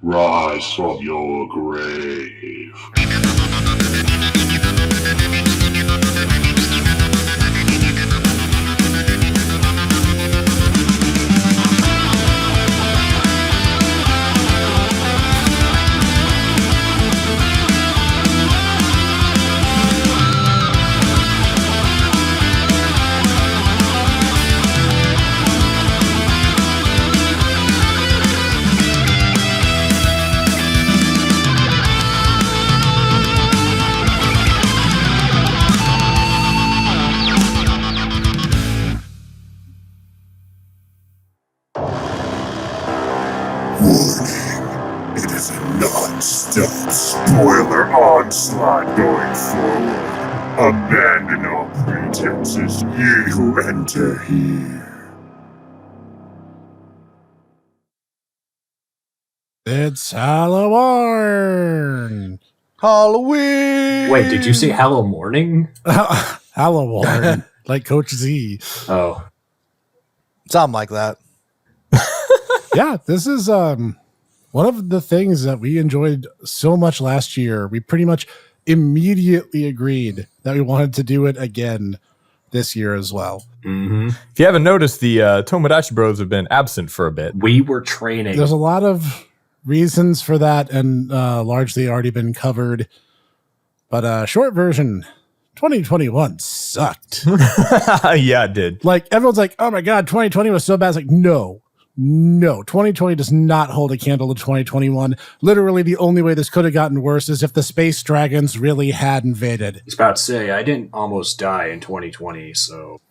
Rise from your grave. It is a non-stop spoiler onslaught going forward. Abandon all pretenses, ye who enter here. It's Halloween. Halloween. Wait, did you say hello morning? Halloween, like Coach Z. Oh, Something like that. Yeah, this is one of the things that we enjoyed so much last year. We pretty much immediately agreed that we wanted to do it again this year as well. mm-hmm. If you haven't noticed, the Tomodachi Bros have been absent for a bit. We were training. There's a lot of reasons for that, and largely already been covered. But short version, 2021 sucked. Yeah, it did. Like, everyone's like, oh my God, 2020 was so bad. It's like, no, 2020 does not hold a candle to 2021. Literally, the only way this could have gotten worse is if the space dragons really had invaded. I was about to say, I didn't almost die in 2020, so.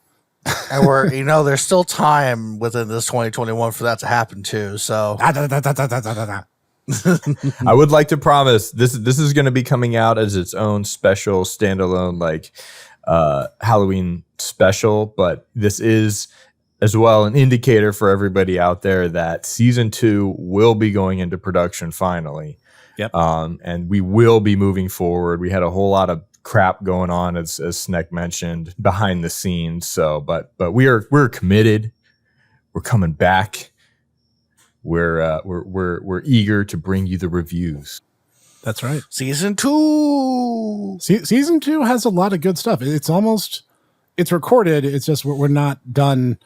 And there's still time within this 2021 for that to happen too. So I would like to promise this is going to be coming out as its own special standalone Halloween special, but this is as well an indicator for everybody out there that season 2 will be going into production finally. Yep. And we will be moving forward. We had a whole lot of crap going on, as Snek mentioned, behind the scenes. So, but we're committed. We're coming back. We're eager to bring you the reviews. That's right. season 2. Season 2 has a lot of good stuff. It's recorded. It's just we're not done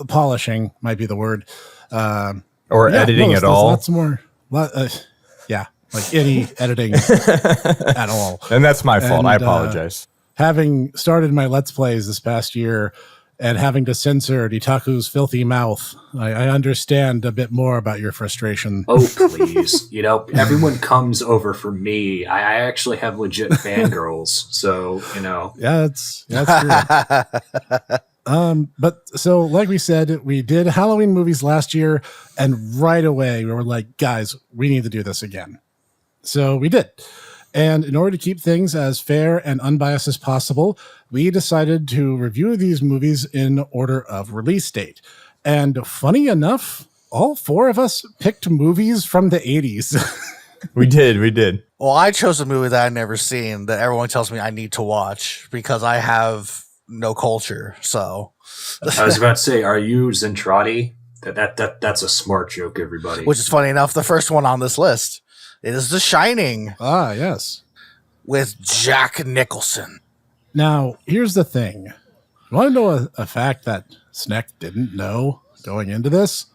polishing, might be the word. Or editing at all. Lots more. Like any editing at all. And that's my fault. And, I apologize. Having started my Let's Plays this past year and having to censor Dietaku's filthy mouth, I understand a bit more about your frustration. Oh, please. Everyone comes over for me. I actually have legit fangirls, so, Yeah, that's true. But so like we said, we did Halloween movies last year, and right away we were like, guys, we need to do this again. So we did. And in order to keep things as fair and unbiased as possible, we decided to review these movies in order of release date. And funny enough, all 4 of us picked movies from the 80s. We did. Well, I chose a movie that I've never seen that everyone tells me I need to watch because I have no culture. So I was about to say, are you Zentradi? That's a smart joke, everybody. which is funny enough, the first one on this list. It is The Shining Ah, yes. with Jack Nicholson. Now, here's the thing. You want to know a fact that Snek didn't know going into this?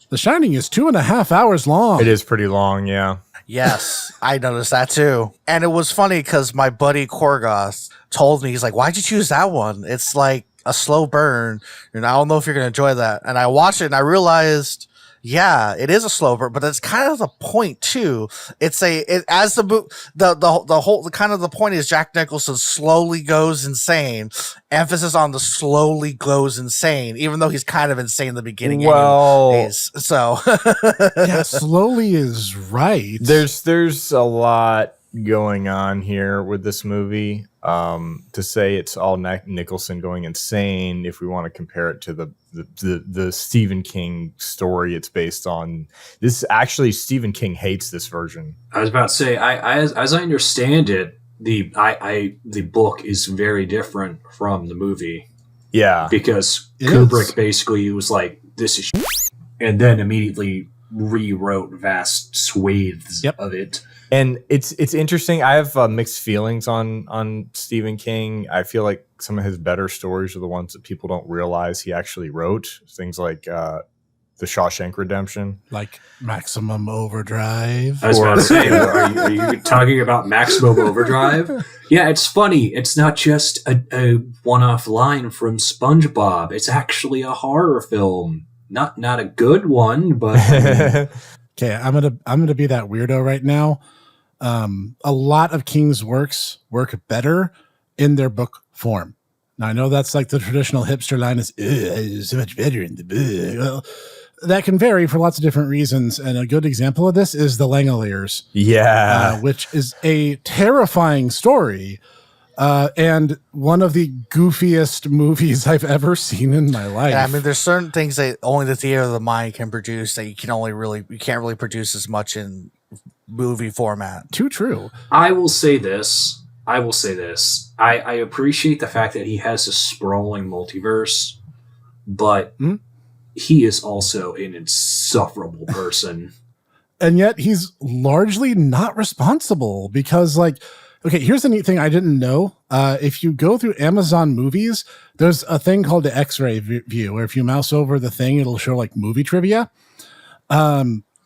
The Shining is 2.5 hours long. It is pretty long, yeah. Yes, I noticed that too. And it was funny because my buddy Korgoth told me, he's like, why'd you choose that one? It's like a slow burn, and I don't know if you're going to enjoy that. And I watched it and I realized, yeah, it is a slow burn, but that's kind of the point too. The point is Jack Nicholson slowly goes insane. Emphasis on the slowly goes insane, even though he's kind of insane in the beginning. Well, anyways, so Yeah, slowly is right. there's a lot going on here with this movie. To say it's all Nicholson going insane, if we want to compare it to the Stephen King story it's based on, this actually Stephen King hates this version. I was about to say, as I understand it, the book is very different from the movie. Yeah, Because It Kubrick is. basically was like, this is and then immediately rewrote vast swathes of it. And it's interesting. I have mixed feelings on Stephen King. I feel like some of his better stories are the ones that people don't realize he actually wrote. Things like The Shawshank Redemption. Like Maximum Overdrive. I was about to say, are you talking about Maximum Overdrive? Yeah, it's funny. It's not just a one-off line from SpongeBob. It's actually a horror film. Not a good one, but... Okay, I'm gonna be that weirdo right now. A lot of King's works work better in their book form. Now, I know that's like the traditional hipster line is so much better in the book. Well, that can vary for lots of different reasons. And a good example of this is The Langoliers. Yeah. Which is a terrifying story and one of the goofiest movies I've ever seen in my life. Yeah, I mean, there's certain things that only the theater of the mind can produce that you can't really produce as much in movie format. Too true. I will say this. I appreciate the fact that he has a sprawling multiverse, but he is also an insufferable person. And yet he's largely not responsible because, like, okay, here's the neat thing I didn't know. If you go through Amazon Movies, there's a thing called the X-ray view, where if you mouse over the thing, it'll show like movie trivia.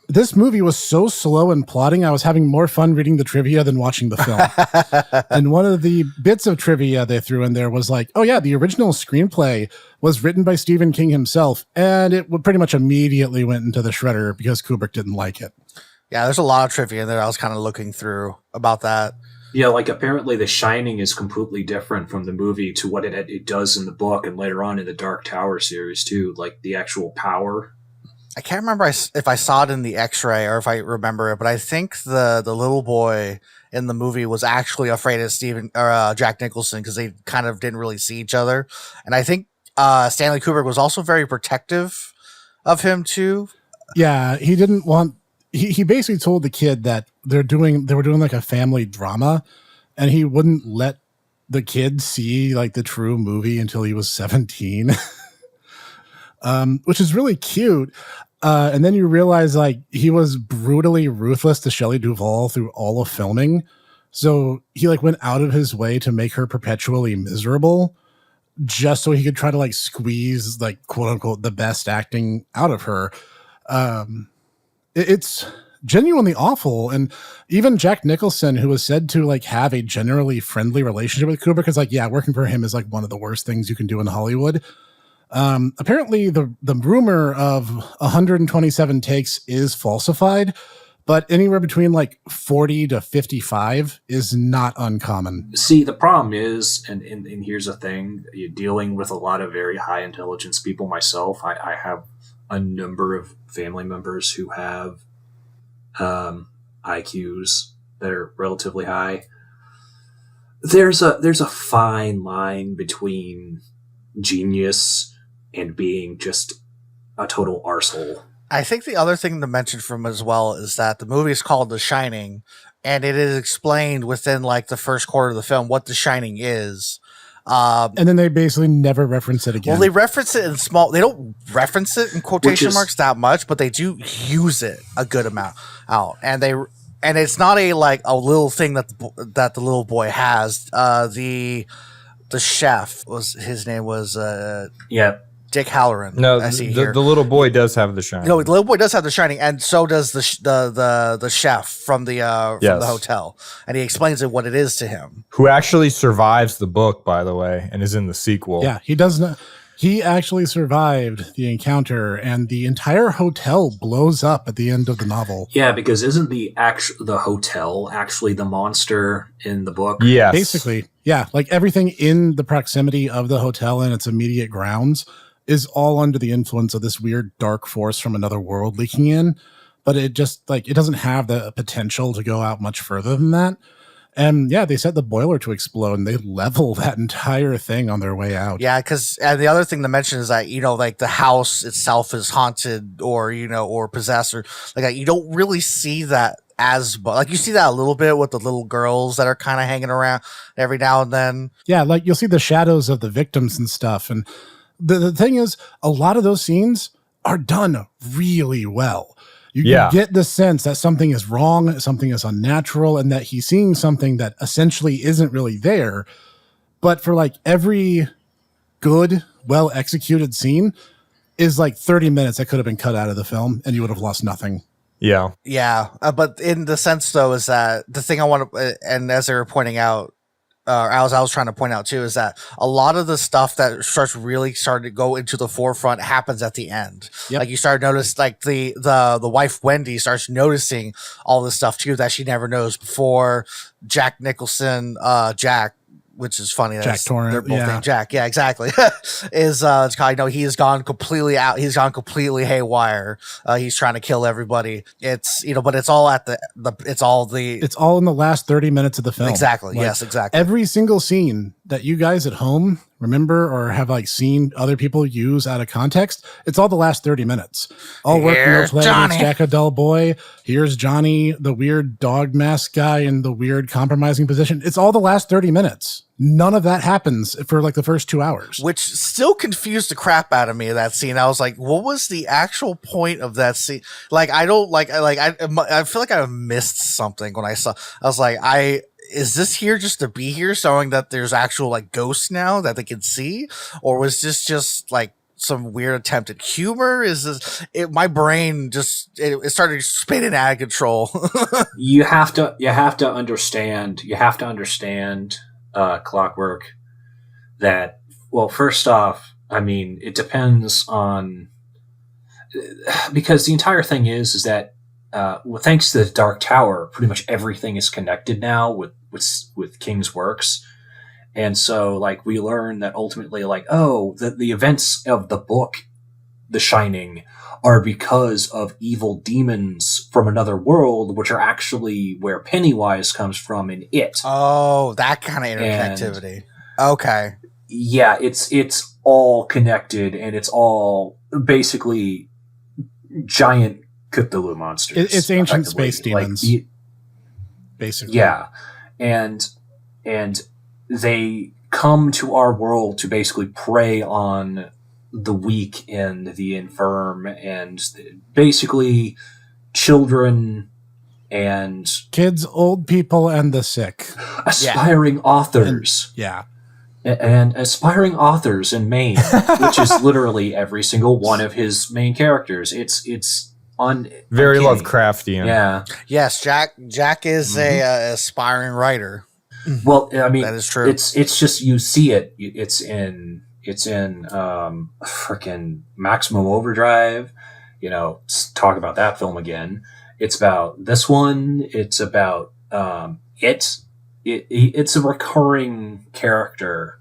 This movie was so slow in plotting, I was having more fun reading the trivia than watching the film. And one of the bits of trivia they threw in there was like, oh yeah, the original screenplay was written by Stephen King himself, and it pretty much immediately went into the shredder because Kubrick didn't like it. Yeah, there's a lot of trivia in there I was kind of looking through about that. Yeah, like apparently The Shining is completely different from the movie to what it does in the book and later on in the Dark Tower series too, like the actual power. I can't remember if I saw it in the X-ray or if I remember it, but I think the little boy in the movie was actually afraid of Jack Nicholson because they kind of didn't really see each other. And I think Stanley Kubrick was also very protective of him too. Yeah, he didn't want. He basically told the kid that they were doing like a family drama, and he wouldn't let the kid see like the true movie until he was 17, which is really cute. And then you realize like he was brutally ruthless to Shelley Duvall through all of filming. So he like went out of his way to make her perpetually miserable just so he could try to like squeeze like quote unquote the best acting out of her. It's genuinely awful. And even Jack Nicholson, who was said to like have a generally friendly relationship with Kubrick, is like, yeah, working for him is like one of the worst things you can do in Hollywood. Apparently the rumor of 127 takes is falsified, but anywhere between like 40 to 55 is not uncommon. See, the problem is, and here's the thing, you're dealing with a lot of very high intelligence people myself. I have a number of family members who have IQs that are relatively high. There's a fine line between genius and being just a total arsehole. I think the other thing to mention from as well is that the movie is called The Shining, and it is explained within like the first quarter of the film what The Shining is. And then they basically never reference it again. Well, they reference it in small. They don't reference it in quotation marks that much, but they do use it a good amount out. And it's not a like a little thing that the little boy has. The chef his name was Dick Halloran. No, the little boy does have the Shining. No, the little boy does have the Shining, and so does the chef from the hotel, and he explains what it is to him. Who actually survives the book, by the way, and is in the sequel. Yeah, he does not. He actually survived the encounter, and the entire hotel blows up at the end of the novel. Yeah, because isn't the hotel actually the monster in the book? Yes. Basically, yeah. Like everything in the proximity of the hotel and its immediate grounds is all under the influence of this weird dark force from another world leaking in. But it just like, it doesn't have the potential to go out much further than that. And yeah, they set the boiler to explode and they level that entire thing on their way out. Yeah, and the other thing to mention is that, like the house itself is haunted or possessed or like that. You don't really see that like you see that a little bit with the little girls that are kind of hanging around every now and then. Yeah, like you'll see the shadows of the victims and stuff. And the thing is, a lot of those scenes are done really well. You get the sense that something is wrong, something is unnatural, and that he's seeing something that essentially isn't really there. But for like every good, well executed scene is like 30 minutes that could have been cut out of the film, and you would have lost nothing. Yeah. Yeah, but in the sense though is that the thing I want to, and as they were pointing out, as I was trying to point out too, is that a lot of the stuff that started to go into the forefront happens at the end. Yep. Like you start to notice, like the wife Wendy starts noticing all this stuff too that she never knows before. Jack Nicholson, Jack. Which is funny. Jack Torrance. They're both named Jack. Yeah, exactly. Is he has gone completely out. He's gone completely haywire. He's trying to kill everybody. It's but it's all at it's all in the last 30 minutes of the film. Exactly. Like, yes, exactly. Every single scene that you guys at home remember or have like seen other people use out of context, it's all the last 30 minutes. All work no play against Jack, a dull boy. Here's Johnny, the weird dog mask guy in the weird compromising position. It's all the last 30 minutes. None of that happens for like the first 2 hours. Which still confused the crap out of me, that scene. I was like, what was the actual point of that scene? Like, I don't I feel like I missed something when I was like, is this here just to be here, showing that there's actual like ghosts now that they can see? Or was this just like some weird attempt at humor? Is this my brain just it started spinning out of control. You have to understand Clockwork, that, well, first off, I mean, it depends on, because the entire thing is that thanks to the Dark Tower, pretty much everything is connected now with King's works. And so, like, we learn that ultimately, like, the events of the book, The Shining, are because of evil demons from another world, which are actually where Pennywise comes from in It. Oh, that kind of interconnectivity. Okay. Yeah, it's all connected, and it's all basically giant Cthulhu monsters. It's ancient space demons. Basically. Yeah. And they come to our world to basically prey on the weak and the infirm, and basically children and kids, old people, and the sick, aspiring authors. And aspiring authors in Maine, which is literally every single one of his main characters. It's very uncanny. Lovecraftian. Yeah. Yes, Jack is a aspiring writer. Well, I mean, that is true. It's just, you see it. It's in freaking Maximum Overdrive. Let's talk about that film again. It's about this one. It's about it's a recurring character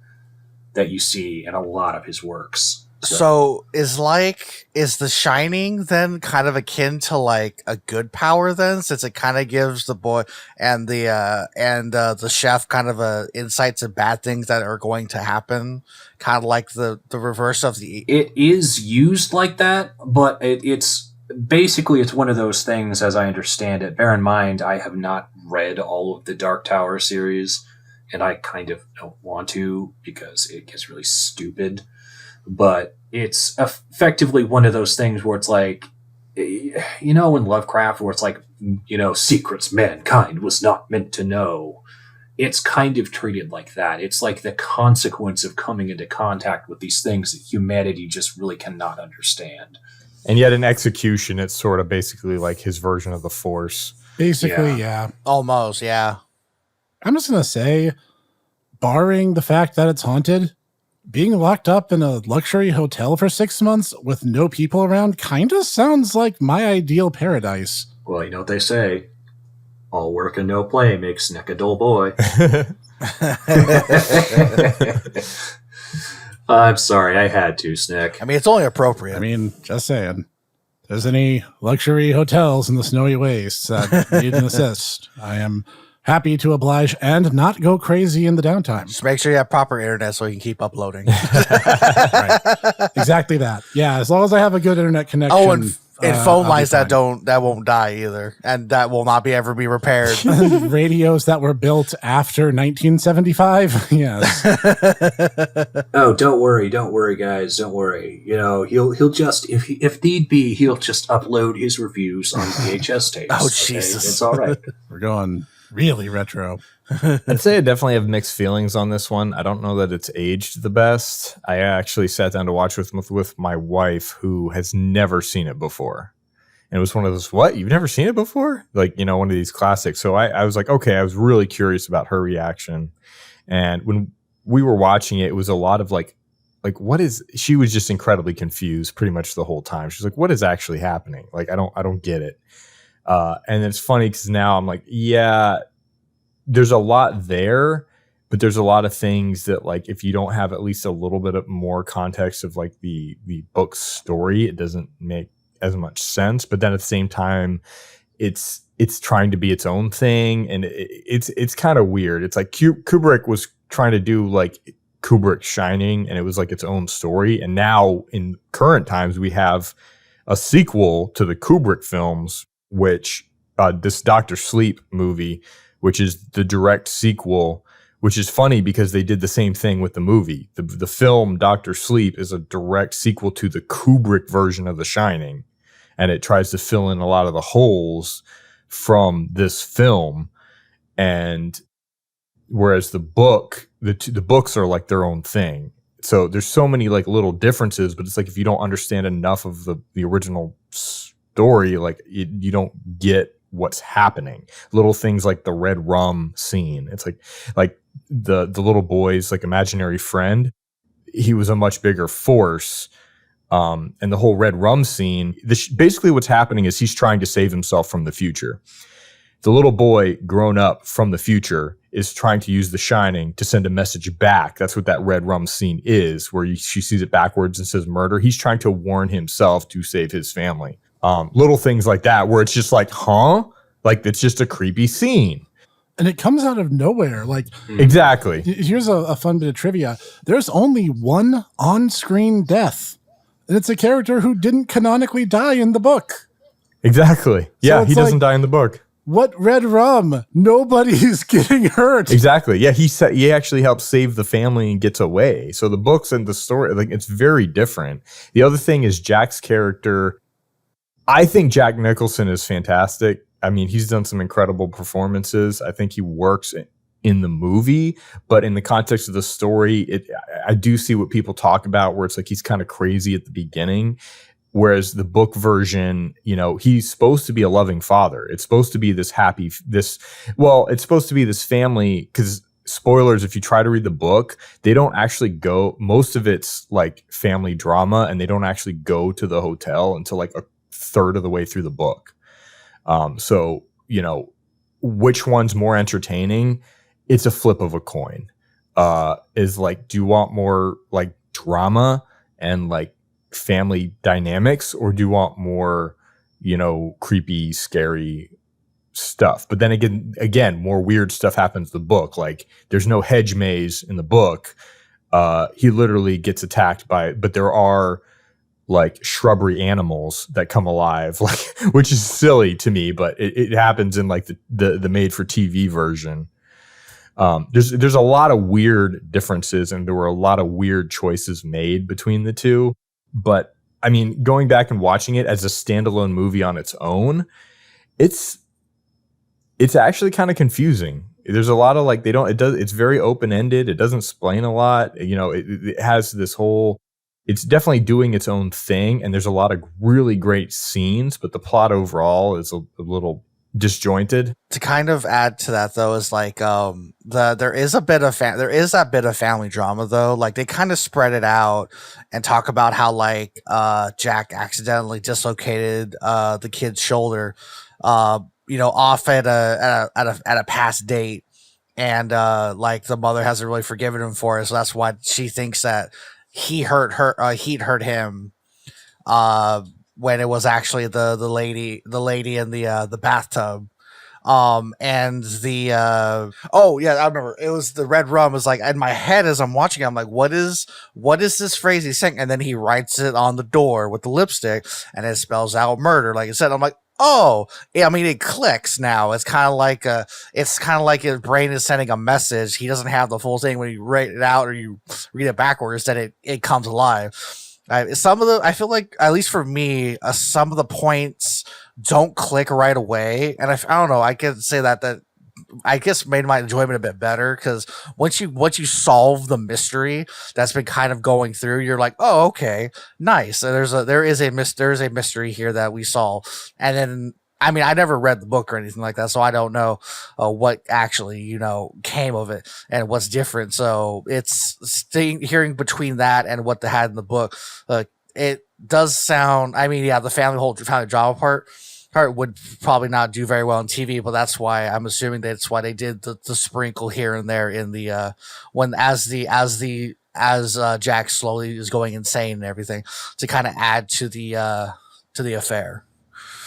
that you see in a lot of his works. So is The Shining then kind of akin to like a good power then, since it kind of gives the boy and the chef kind of a insight to bad things that are going to happen, kind of like the reverse of the. It is used like that, but it's basically, it's one of those things, as I understand it. Bear in mind, I have not read all of the Dark Tower series, and I kind of don't want to because it gets really stupid. But it's effectively one of those things where it's like, in Lovecraft, where it's like, secrets mankind was not meant to know. It's kind of treated like that. It's like the consequence of coming into contact with these things that humanity just really cannot understand. And yet in execution, it's sort of basically like his version of the Force. Basically, yeah. Almost, yeah. I'm just going to say, barring the fact that it's haunted, being locked up in a luxury hotel for 6 months with no people around kind of sounds like my ideal paradise. Well, you know what they say. All work and no play makes Snek a dull boy. I'm sorry, I had to, Snek. I mean, it's only appropriate. I mean, just saying. If there's any luxury hotels in the snowy wastes that need an assist, I am happy to oblige and not go crazy in the downtime. Just make sure you have proper internet so you can keep uploading. Right. Exactly that. Yeah, as long as I have a good internet connection. Oh, and And phone lines that won't die either, and that will not ever be repaired. Radios that were built after 1975. Yes. Oh, don't worry, guys, don't worry. You know, he'll just if need be, he'll just upload his reviews on VHS tapes. Oh, okay? Jesus. It's all right. We're going really retro. I'd say I definitely have mixed feelings on this one. I don't know that it's aged the best. I actually sat down to watch with my wife, who has never seen it before. And it was one of those, what? You've never seen it before? Like, you know, one of these classics. So I was like, okay, I was really curious about her reaction. And when we were watching it, it was a lot of like, she was just incredibly confused pretty much the whole time. She's like, what is actually happening? Like, I don't get it. And it's funny because now I'm like, yeah, there's a lot there, but there's a lot of things that, like, if you don't have at least a little bit of more context of like the book's story, it doesn't make as much sense. But then at the same time, it's trying to be its own thing, and it's kind of weird. It's like Kubrick was trying to do like Kubrick Shining, and it was like its own story. And now in current times, we have a sequel to the Kubrick films, which this Dr. Sleep movie, which is the direct sequel, which is funny because they did the same thing with the movie. The film Dr. Sleep is a direct sequel to the Kubrick version of The Shining, and it tries to fill in a lot of the holes from this film. And whereas the book, the books are like their own thing. So there's so many like little differences, but it's like if you don't understand enough of the original story, like you don't get what's happening. Little things like the red rum scene. It's like the little boy's like imaginary friend. He was a much bigger force. And the whole red rum scene, basically what's happening is he's trying to save himself from the future. The little boy grown up from the future is trying to use The Shining to send a message back. That's what that red rum scene is, where she sees it backwards and says murder. He's trying to warn himself to save his family. Little things like that, where it's just like, huh? Like, it's just a creepy scene. And it comes out of nowhere. Like, exactly. Here's a fun bit of trivia. There's only one on-screen death. And it's a character who didn't canonically die in the book. Exactly. Yeah, he doesn't die in the book. What red rum? Nobody's getting hurt. Exactly. Yeah, he actually helps save the family and gets away. So the books and the story, like, it's very different. The other thing is Jack's character. I think Jack Nicholson is fantastic. I mean, he's done some incredible performances. I think he works in the movie, but in the context of the story, I do see what people talk about where it's like he's kind of crazy at the beginning. Whereas the book version, you know, he's supposed to be a loving father. It's supposed to be it's supposed to be this family, because spoilers, if you try to read the book, they don't actually go, most of it's like family drama, and they don't actually go to the hotel until like a third of the way through the book. So, you know, which one's more entertaining? It's a flip of a coin. Is like, do you want more like drama and like family dynamics, or do you want more, you know, creepy, scary stuff? But then again, more weird stuff happens in the book. Like, there's no hedge maze in the book. He literally gets attacked but there are like shrubbery animals that come alive, like, which is silly to me, but it happens in like the made for TV version. There's a lot of weird differences, and there were a lot of weird choices made between the two. But I mean, going back and watching it as a standalone movie on its own, it's actually kind of confusing. There's a lot of like, it's very open-ended. It doesn't explain a lot. You know, it has this whole, it's definitely doing its own thing, and there's a lot of really great scenes, but the plot overall is a little disjointed. To kind of add to that, though, is like there is that bit of family drama, though. Like, they kind of spread it out and talk about how like Jack accidentally dislocated the kid's shoulder, you know, off at a past date, and like the mother hasn't really forgiven him for it, so that's why she thinks that he'd hurt him. When it was actually the lady in the bathtub. And the oh yeah, I remember it was the red rum was like in my head as I'm watching it, I'm like, what is this phrase he's saying? And then he writes it on the door with the lipstick and it spells out murder, like I said. I'm like, oh, yeah, I mean, it clicks now. It's kind of like his brain is sending a message. He doesn't have the full thing. When you write it out or you read it backwards, then it comes alive. I feel like, at least for me, some of the points don't click right away. And I don't know, I can say that I guess made my enjoyment a bit better, because once you solve the mystery that's been kind of going through, you're like, oh, okay, nice. So there is a mystery here that we solve. And then, I mean, I never read the book or anything like that, so I don't know what actually came of it and what's different. So it's hearing between that and what they had in the book. It does sound. I mean, yeah, the family drama part would probably not do very well on TV, but that's why I'm assuming that's why they did the sprinkle here and there in the as Jack slowly is going insane and everything, to kind of add to the affair.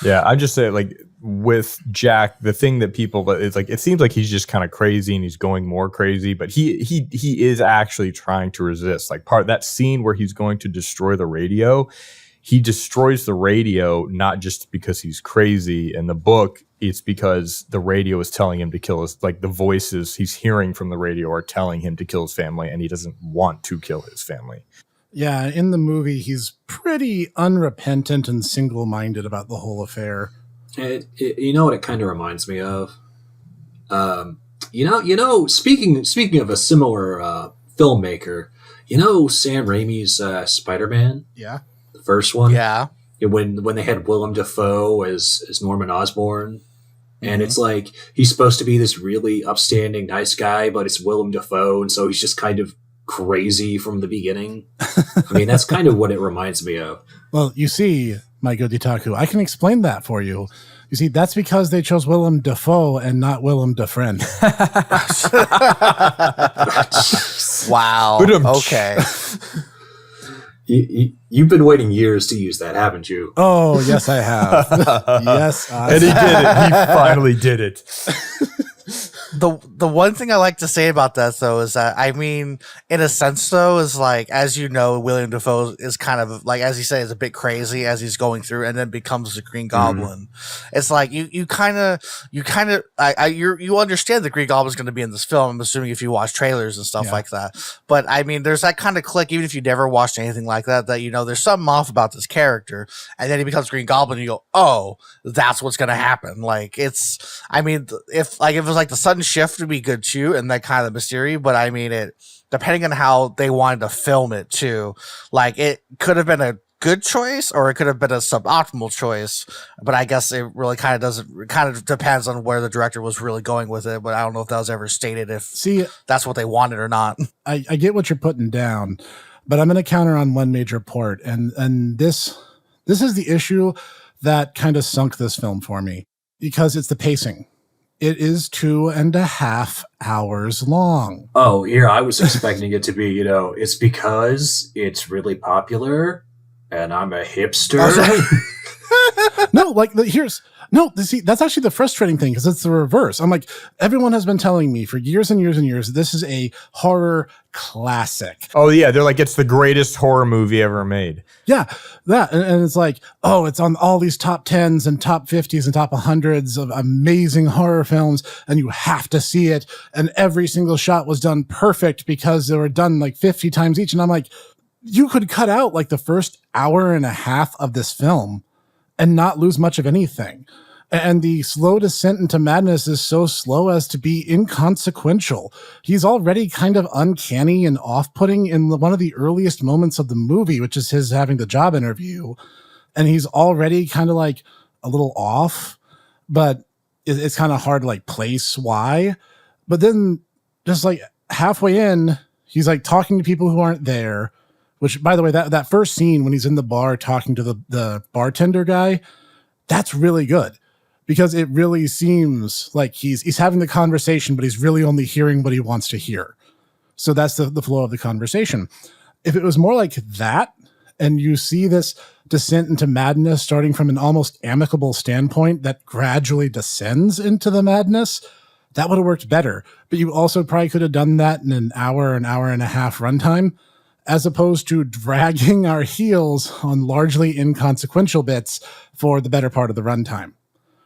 Yeah, I just say, like, with Jack, the thing that people, it's like, it seems like he's just kind of crazy and he's going more crazy, but he is actually trying to resist. Like, part that scene where he's going to destroy the radio, he destroys the radio not just because he's crazy. In the book, it's because the radio is telling him to kill his, like, the voices he's hearing from the radio are telling him to kill his family, and he doesn't want to kill his family. Yeah, in the movie, he's pretty unrepentant and single-minded about the whole affair. You know what it kind of reminds me of? Speaking of a similar filmmaker, Sam Raimi's Spider-Man? Yeah. The first one? Yeah. When they had Willem Dafoe as Norman Osborn. And it's like, he's supposed to be this really upstanding, nice guy, but it's Willem Dafoe, and so he's just kind of crazy from the beginning. I mean, that's kind of what it reminds me of. Well, you see, my good Dietaku, I can explain that for you. You see, that's because they chose Willem Dafoe and not Willem Dufresne. Wow. Okay. You've been waiting years to use that, haven't you? Oh, yes, I have. Yes, I And he did it. He finally did it. The one thing I like to say about that, though, is that, I mean, in a sense, though, is like, as you know, William Dafoe is kind of like, as you say, is a bit crazy as he's going through, and then becomes the Green Goblin. It's like you understand the Green Goblin is going to be in this film. I'm assuming if you watch trailers and stuff like that. But I mean, there's that kind of click, even if you never watched anything like that, that there's something off about this character, and then he becomes Green Goblin, and you go, oh, that's what's going to happen. Like, it's, I mean, if it was like the sudden shift would be good too, and that kind of mystery, but I mean, it, depending on how they wanted to film it too, like, it could have been a good choice or it could have been a suboptimal choice, but I guess it really kind of depends on where the director was really going with it. But I don't know if that was ever stated, if that's what they wanted or not. I get what you're putting down, but I'm going to counter on one major part, and this is the issue that kind of sunk this film for me, because it's the pacing. It is 2.5 hours long. Oh, here, I was expecting it to be, it's because it's really popular and I'm a hipster. No, like, see, that's actually the frustrating thing, because it's the reverse. I'm like, everyone has been telling me for years and years and years, this is a horror classic. Oh, yeah. They're like, it's the greatest horror movie ever made. Yeah, that. And it's like, oh, it's on all these top 10s and top 50s and top 100s of amazing horror films, and you have to see it. And every single shot was done perfect because they were done like 50 times each. And I'm like, you could cut out like the first hour and a half of this film and not lose much of anything. And the slow descent into madness is so slow as to be inconsequential. He's already kind of uncanny and off-putting in one of the earliest moments of the movie, which is his having the job interview. And he's already kind of like a little off, but it's kind of hard to like place why. But then just like halfway in, he's like talking to people who aren't there. Which, by the way, that first scene when he's in the bar talking to the bartender guy, that's really good, because it really seems like he's having the conversation, but he's really only hearing what he wants to hear. So that's the flow of the conversation. If it was more like that, and you see this descent into madness, starting from an almost amicable standpoint that gradually descends into the madness, that would have worked better. But you also probably could have done that in an hour and a half runtime, as opposed to dragging our heels on largely inconsequential bits for the better part of the runtime.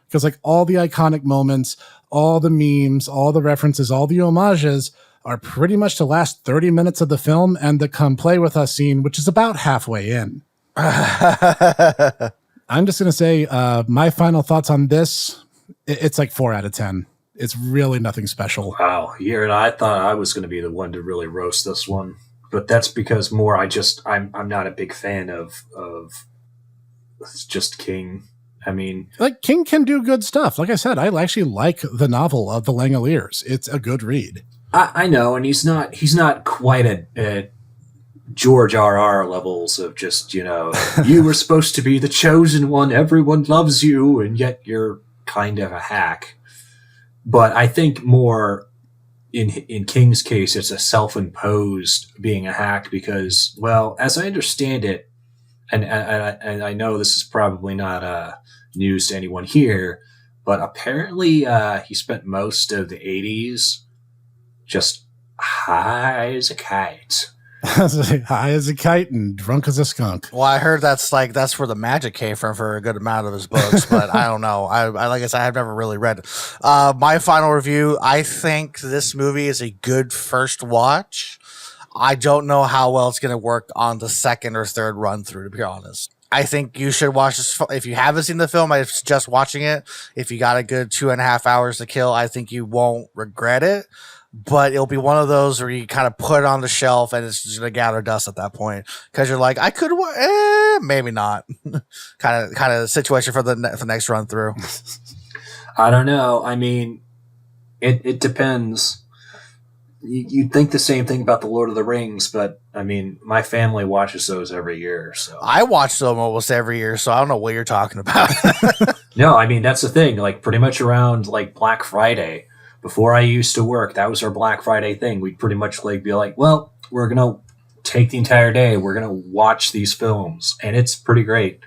Because like all the iconic moments, all the memes, all the references, all the homages are pretty much the last 30 minutes of the film and the come play with us scene, which is about halfway in. I'm just going to say my final thoughts on this, it's like 4 out of 10. It's really nothing special. Wow. Yeah, and I thought I was going to be the one to really roast this one. But that's because more I'm not a big fan of just King. I mean, like King can do good stuff. Like I said, I actually like the novel of the Langoliers. It's a good read. I know, and he's not quite at George R.R. levels of just, you were supposed to be the chosen one, everyone loves you, and yet you're kind of a hack. But I think more in King's case, it's a self-imposed being a hack because, well, as I understand it, and I know this is probably not news to anyone here, but apparently he spent most of the 80s just high as a kite. High as a kite and drunk as a skunk. Well, I heard that's where the magic came from for a good amount of his books, but I don't know. I like I said, I've never really read it. My final review, I think this movie is a good first watch. I don't know how well it's going to work on the second or third run through, to be honest. I think you should watch this. If you haven't seen the film, I suggest watching it. If you got a good 2.5 hours to kill, I think you won't regret it. But it'll be one of those where you kind of put it on the shelf and it's just going to gather dust at that point. Because you're like, I could, maybe not. kind of situation for the next run through. I don't know. I mean, it depends. You'd think the same thing about the Lord of the Rings, but I mean, my family watches those every year. So I watch them almost every year, so I don't know what you're talking about. No, I mean, that's the thing. Like pretty much around like Black Friday, before I used to work, that was our Black Friday thing. We'd pretty much like be like, well, we're going to take the entire day. We're going to watch these films. And it's pretty great.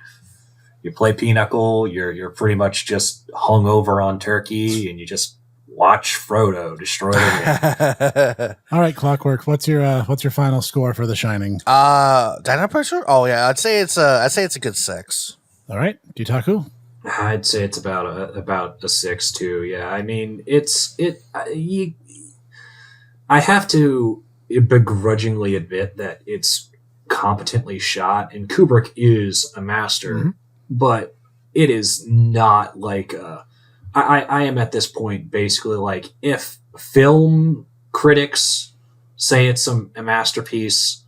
You play Pinochle, you're pretty much just hung over on turkey and you just watch Frodo destroy the ring. All right, Clockwork, what's your final score for The Shining? Dynamite Pressure? Oh yeah, I'd say it's a good 6. All right, Dietaku? I'd say it's about a 6 too. Yeah, I mean, I have to begrudgingly admit that it's competently shot, and Kubrick is a master, but it is not like I am at this point basically like, if film critics say it's a masterpiece,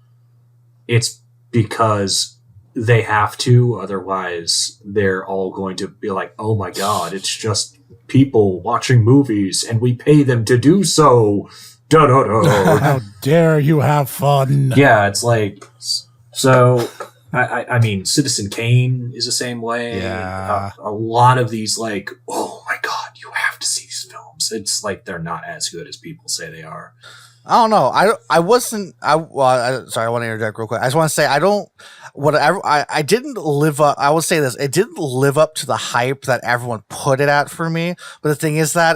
it's because they have to, otherwise they're all going to be like, oh my god, it's just people watching movies and we pay them to do so. Da, da, da. How dare you have fun? Yeah, it's like, so I mean, Citizen Kane is the same way. Yeah. A lot of these, like, oh my god, you have to see these films. It's like they're not as good as people say they are. I don't know. I sorry, I want to interject real quick. I just want to say I didn't live up. I will say this: it didn't live up to the hype that everyone put it at for me. But the thing is I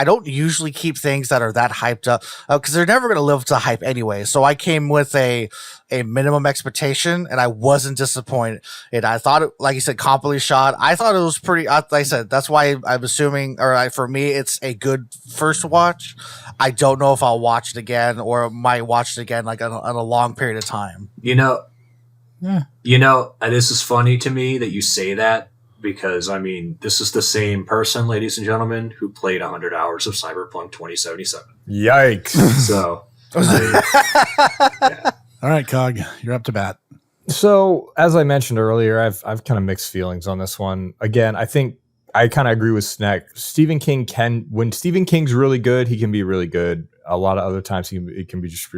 don't usually keep things that are that hyped up because they're never going to live up to hype anyway. So I came with a minimum expectation, and I wasn't disappointed. I thought it, like you said, competently shot. I thought it was pretty. Like I said, that's why I'm assuming, for me, it's a good first watch. I don't know if I'll watch it again or might watch it again like on a long period of time. This is funny to me that you say that, because I mean, this is the same person, ladies and gentlemen, who played 100 hours of Cyberpunk 2077. Yikes. So, yeah. All right, Cog, you're up to bat. So, as I mentioned earlier, I've kind of mixed feelings on this one. Again, I think I kind of agree with Snek. When Stephen King's really good, he can be really good. A lot of other times it can be just,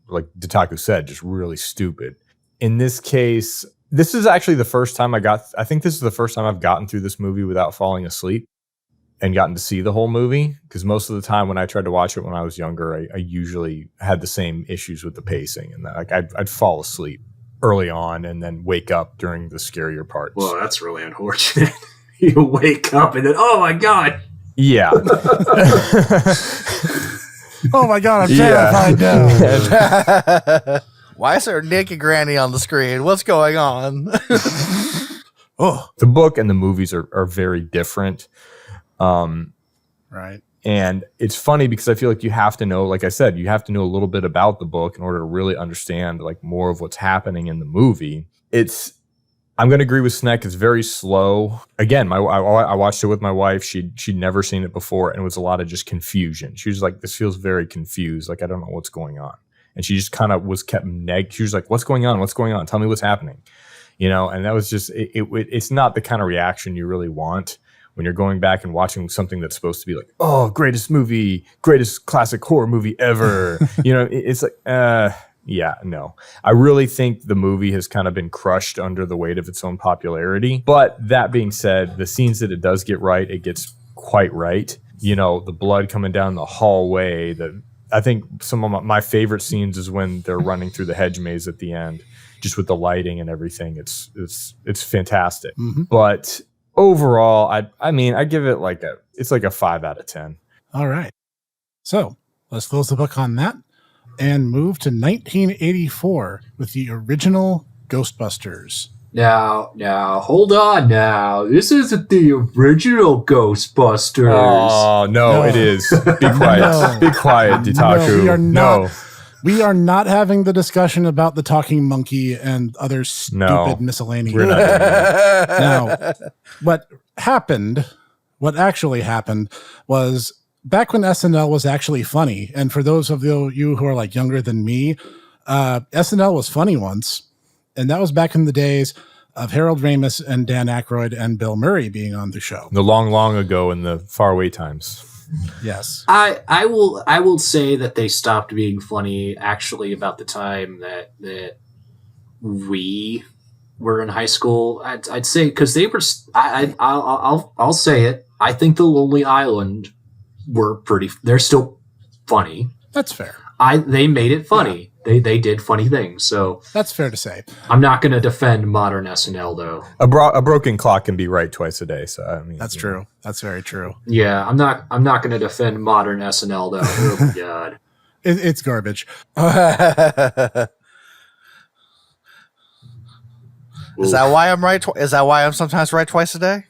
like Dietaku said, just really stupid. In this case, this is actually the first time I think this is the first time I've gotten through this movie without falling asleep and gotten to see the whole movie. Because most of the time when I tried to watch it when I was younger, I usually had the same issues with the pacing and that, like I'd fall asleep early on and then wake up during the scarier parts. Well, that's really unfortunate. You wake up and then, oh my God. Yeah. Oh my God, I'm terrified now. Why is there Nick and Granny on the screen? What's going on? Oh, The book and the movies are very different. right. And it's funny because I feel like you have to know, like I said, you have to know a little bit about the book in order to really understand like more of what's happening in the movie. I'm going to agree with Snek. It's very slow. Again, I watched it with my wife. She'd never seen it before, and it was a lot of just confusion. She was like, "This feels very confused. Like I don't know what's going on." And she just kind of she was like, "What's going on? What's going on? Tell me what's happening." You know, and that was just it's not the kind of reaction you really want when you're going back and watching something that's supposed to be like, "Oh, greatest movie, greatest classic horror movie ever." You know, it's like, yeah, no. I really think the movie has kind of been crushed under the weight of its own popularity. But that being said, the scenes that it does get right, it gets quite right. You know, the blood coming down the hallway. I think some of my favorite scenes is when they're running through the hedge maze at the end, just with the lighting and everything. It's fantastic. Mm-hmm. But overall, I mean, I give it it's like a 5 out of 10. All right. So let's close the book on that and move to 1984 with the original Ghostbusters. Now, hold on now. This isn't the original Ghostbusters. Oh, no, it is. Be quiet. No. Be quiet, Dietaku. No, we are not. No. We are not having the discussion about the talking monkey and other stupid miscellany. We're not doing that. Now, what actually happened was back when SNL was actually funny. And for those of you who are like younger than me, SNL was funny once. And that was back in the days of Harold Ramis and Dan Aykroyd and Bill Murray being on the show. The long, long ago in the faraway times. Yes. I will say that they stopped being funny actually about the time that we were in high school. I'd say because they were. I'll say it. I think the Lonely Island were pretty. They're still funny. That's fair. They made it funny. Yeah. They did funny things. So that's fair to say. I'm not going to defend modern SNL though. A broken clock can be right twice a day. So I mean, that's true. Know. That's very true. Yeah, I'm not going to defend modern SNL though. Oh God, it's garbage. Is that why I'm right? Is that why I'm sometimes right twice a day?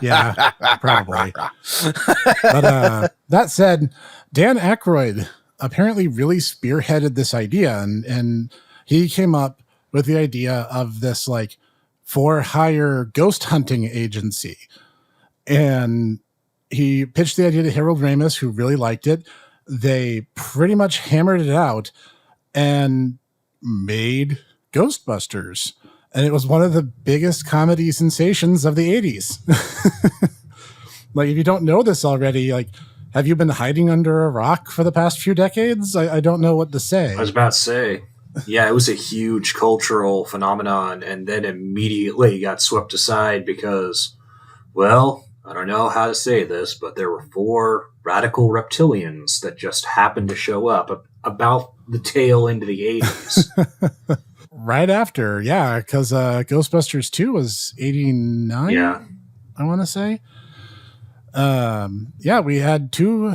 Yeah, probably. But that said, Dan Aykroyd apparently really spearheaded this idea, and he came up with the idea of this like for hire ghost hunting agency. And he pitched the idea to Harold Ramis, who really liked it. They pretty much hammered it out and made Ghostbusters. And it was one of the biggest comedy sensations of the 80s. Like, if you don't know this already, like, have you been hiding under a rock for the past few decades? I don't know what to say. I was about to say, yeah, it was a huge cultural phenomenon, and then immediately got swept aside because, well, I don't know how to say this, but there were 4 radical reptilians that just happened to show up about the tail end of the 80s. Right after, yeah, because Ghostbusters 2 was 89, yeah. I want to say. Yeah, we had 2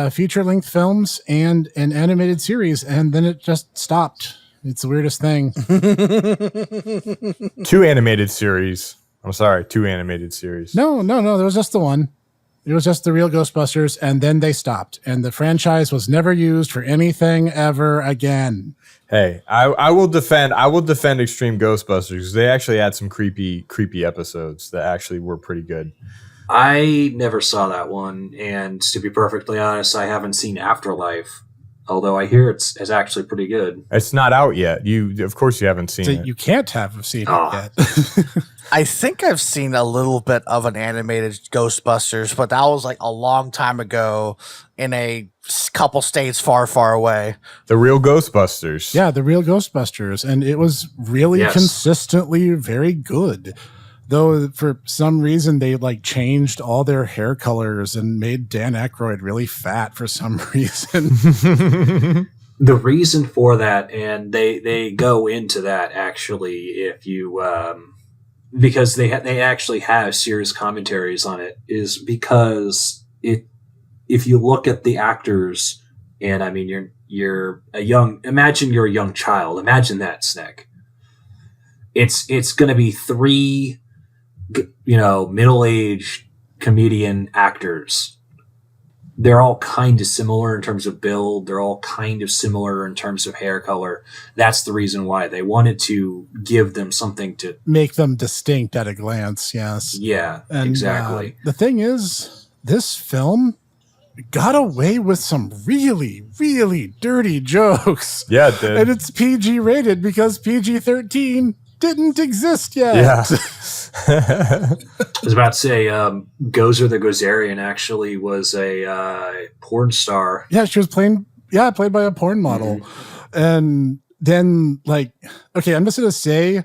feature-length films and an animated series, and then it just stopped. It's the weirdest thing. 2 animated series. I'm sorry, 2 animated series. No, there was just the one. It was just the real Ghostbusters, and then they stopped. And the franchise was never used for anything ever again. Hey, I will defend Extreme Ghostbusters. They actually had some creepy episodes that actually were pretty good. I never saw that one, and to be perfectly honest, I haven't seen Afterlife, although I hear it's actually pretty good. It's not out yet. Of course you haven't seen it. You can't have seen it yet. I think I've seen a little bit of an animated Ghostbusters, but that was like a long time ago in a couple states far, far away. The real Ghostbusters. Yeah, the real Ghostbusters, and it was really consistently very good. Though for some reason they like changed all their hair colors and made Dan Aykroyd really fat for some reason. The reason for that, and they go into that actually, if you because they actually have serious commentaries on it, is because if you look at the actors, and I mean you're a young child, imagine that, Snek. It's going to be three, middle-aged comedian actors. They're all kind of similar in terms of build. They're all kind of similar in terms of hair color. That's the reason why they wanted to give them something to make them distinct at a glance. Yes. Yeah, and, exactly. The thing is, this film got away with some really, really dirty jokes. Yeah, it did. And it's PG rated because PG-13 didn't exist yet. Yeah. I was about to say, Gozer the Gozerian actually was a porn star. Yeah, she was played by a porn model. Mm-hmm. And then, okay, I'm just going to say,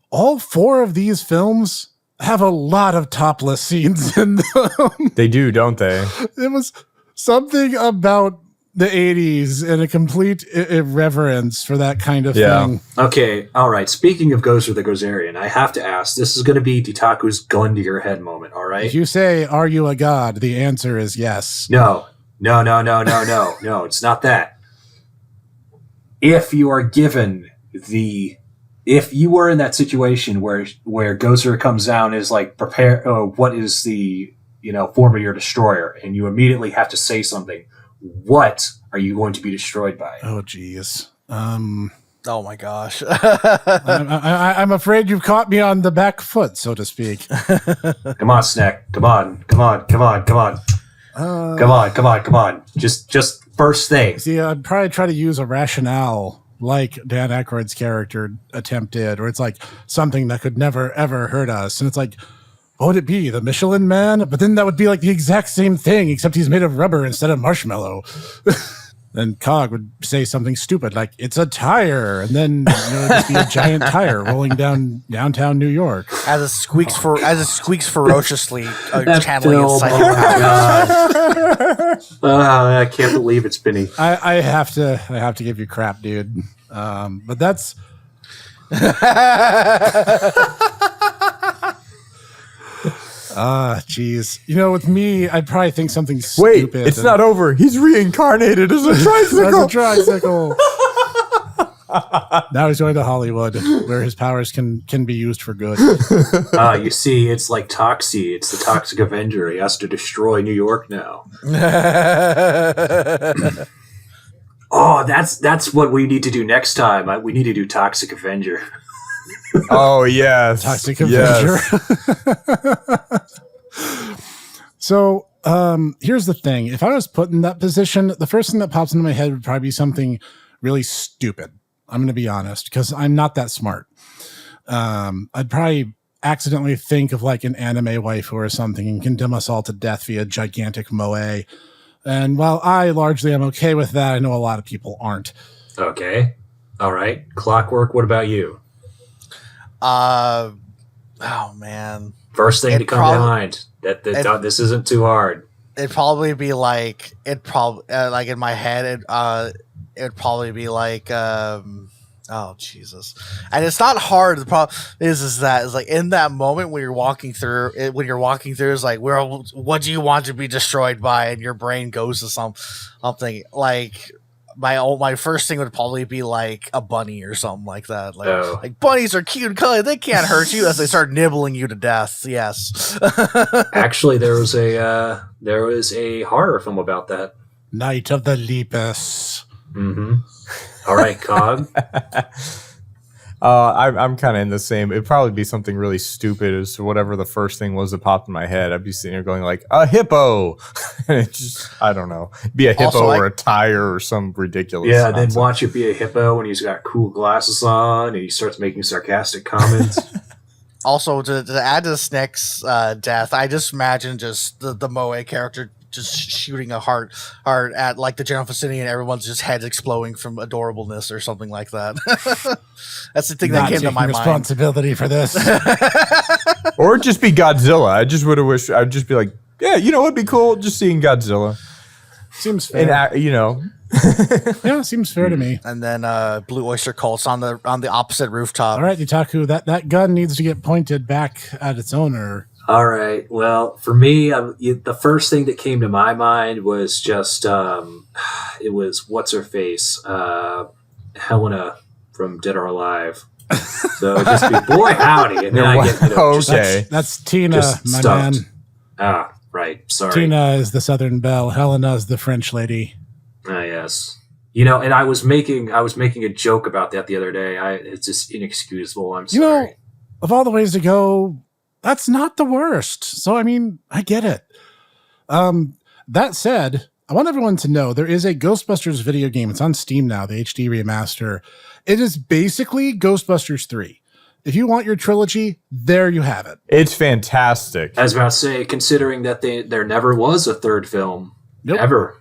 all four of these films have a lot of topless scenes in them. They do, don't they? It was something about the 80s and a complete irreverence for that kind of thing. Okay, all right. Speaking of Gozer the Gozerian, I have to ask, this is going to be Dietaku's gun to your head moment, all right? If you say, are you a god? The answer is yes. No, it's not that. If you are given if you were in that situation where Gozer comes down is like, prepare, what is the, form of your destroyer, and you immediately have to say something, what are you going to be destroyed by? Oh, geez. Oh my gosh. I'm afraid you've caught me on the back foot, so to speak. Come on, Snek. Come on. Just first thing. See, I'd probably try to use a rationale like Dan Aykroyd's character attempted, or it's like something that could never, ever hurt us. And it's like, what would it be? The Michelin Man? But then that would be like the exact same thing, except he's made of rubber instead of marshmallow. Then Cog would say something stupid like, it's a tire. And then it'd just be a giant tire rolling down downtown New York. As it squeaks ferociously, channeling its psychic powers. I can't believe it's Benny. I have to give you crap, dude. But that's geez. With me, I'd probably think something stupid. Wait, it's not over. He's reincarnated as a tricycle. Now he's going to Hollywood, where his powers can be used for good. You see, it's like Toxie. It's the Toxic Avenger. He has to destroy New York now. Oh, that's what we need to do next time. We need to do Toxic Avenger. Oh, yes. Toxic Avenger. Yes. So here's the thing. If I was put in that position, the first thing that pops into my head would probably be something really stupid. I'm going to be honest, because I'm not that smart. I'd probably accidentally think of like an anime waifu or something and condemn us all to death via gigantic moe. And while I largely am okay with that, I know a lot of people aren't. Okay. All right. Clockwork, what about you? Oh man. First thing to come to mind. This isn't too hard. It'd probably be like like in my head. It'd probably be like oh Jesus, and it's not hard. The problem is like in that moment when you're walking through, it's like, what do you want to be destroyed by, and your brain goes to something like. My first thing would probably be like a bunny or something like that. Like bunnies are cute and cuddly. They can't hurt you as they start nibbling you to death. Yes. Actually, there was a horror film about that. Night of the Lepus. Mm-hmm. All right, Cog. I'm kind of in the same. It'd probably be something really stupid as to whatever the first thing was that popped in my head. I'd be sitting there going like, a hippo. And it just, I don't know. Be a hippo or a tire or some ridiculous. Yeah, nonsense. then watch it be a hippo and he's got cool glasses on and he starts making sarcastic comments. Also, to add to Snek's death, I just imagine just the Moe character just shooting a heart at like the general vicinity and everyone's just heads exploding from adorableness or something like that. That's the thing that came to my responsibility for this. Or just be Godzilla. I just would have wished. I'd just be like, yeah, it'd be cool just seeing Godzilla. Seems fair. And Yeah, seems fair to me. And then Blue Oyster Cult's on the opposite rooftop. All right, Dietaku, that gun needs to get pointed back at its owner. All right. Well, for me, the first thing that came to my mind was just it was what's her face, Helena from Dead or Alive. So it'd just be boy howdy, and then I get okay. That's Tina, just my stuffed. man. Ah, right. Sorry. Tina is the Southern Belle. Helena is the French lady. Ah, yes. You know, and I was making a joke about that the other day. It's just inexcusable. I'm sorry. You know, of all the ways to go, that's not the worst. So, I mean, I get it. That said, I want everyone to know there is a Ghostbusters video game. It's on Steam now, the HD remaster. It is basically Ghostbusters 3. If you want your trilogy, there you have it. It's fantastic. I was about to say, considering that there never was a third film ever.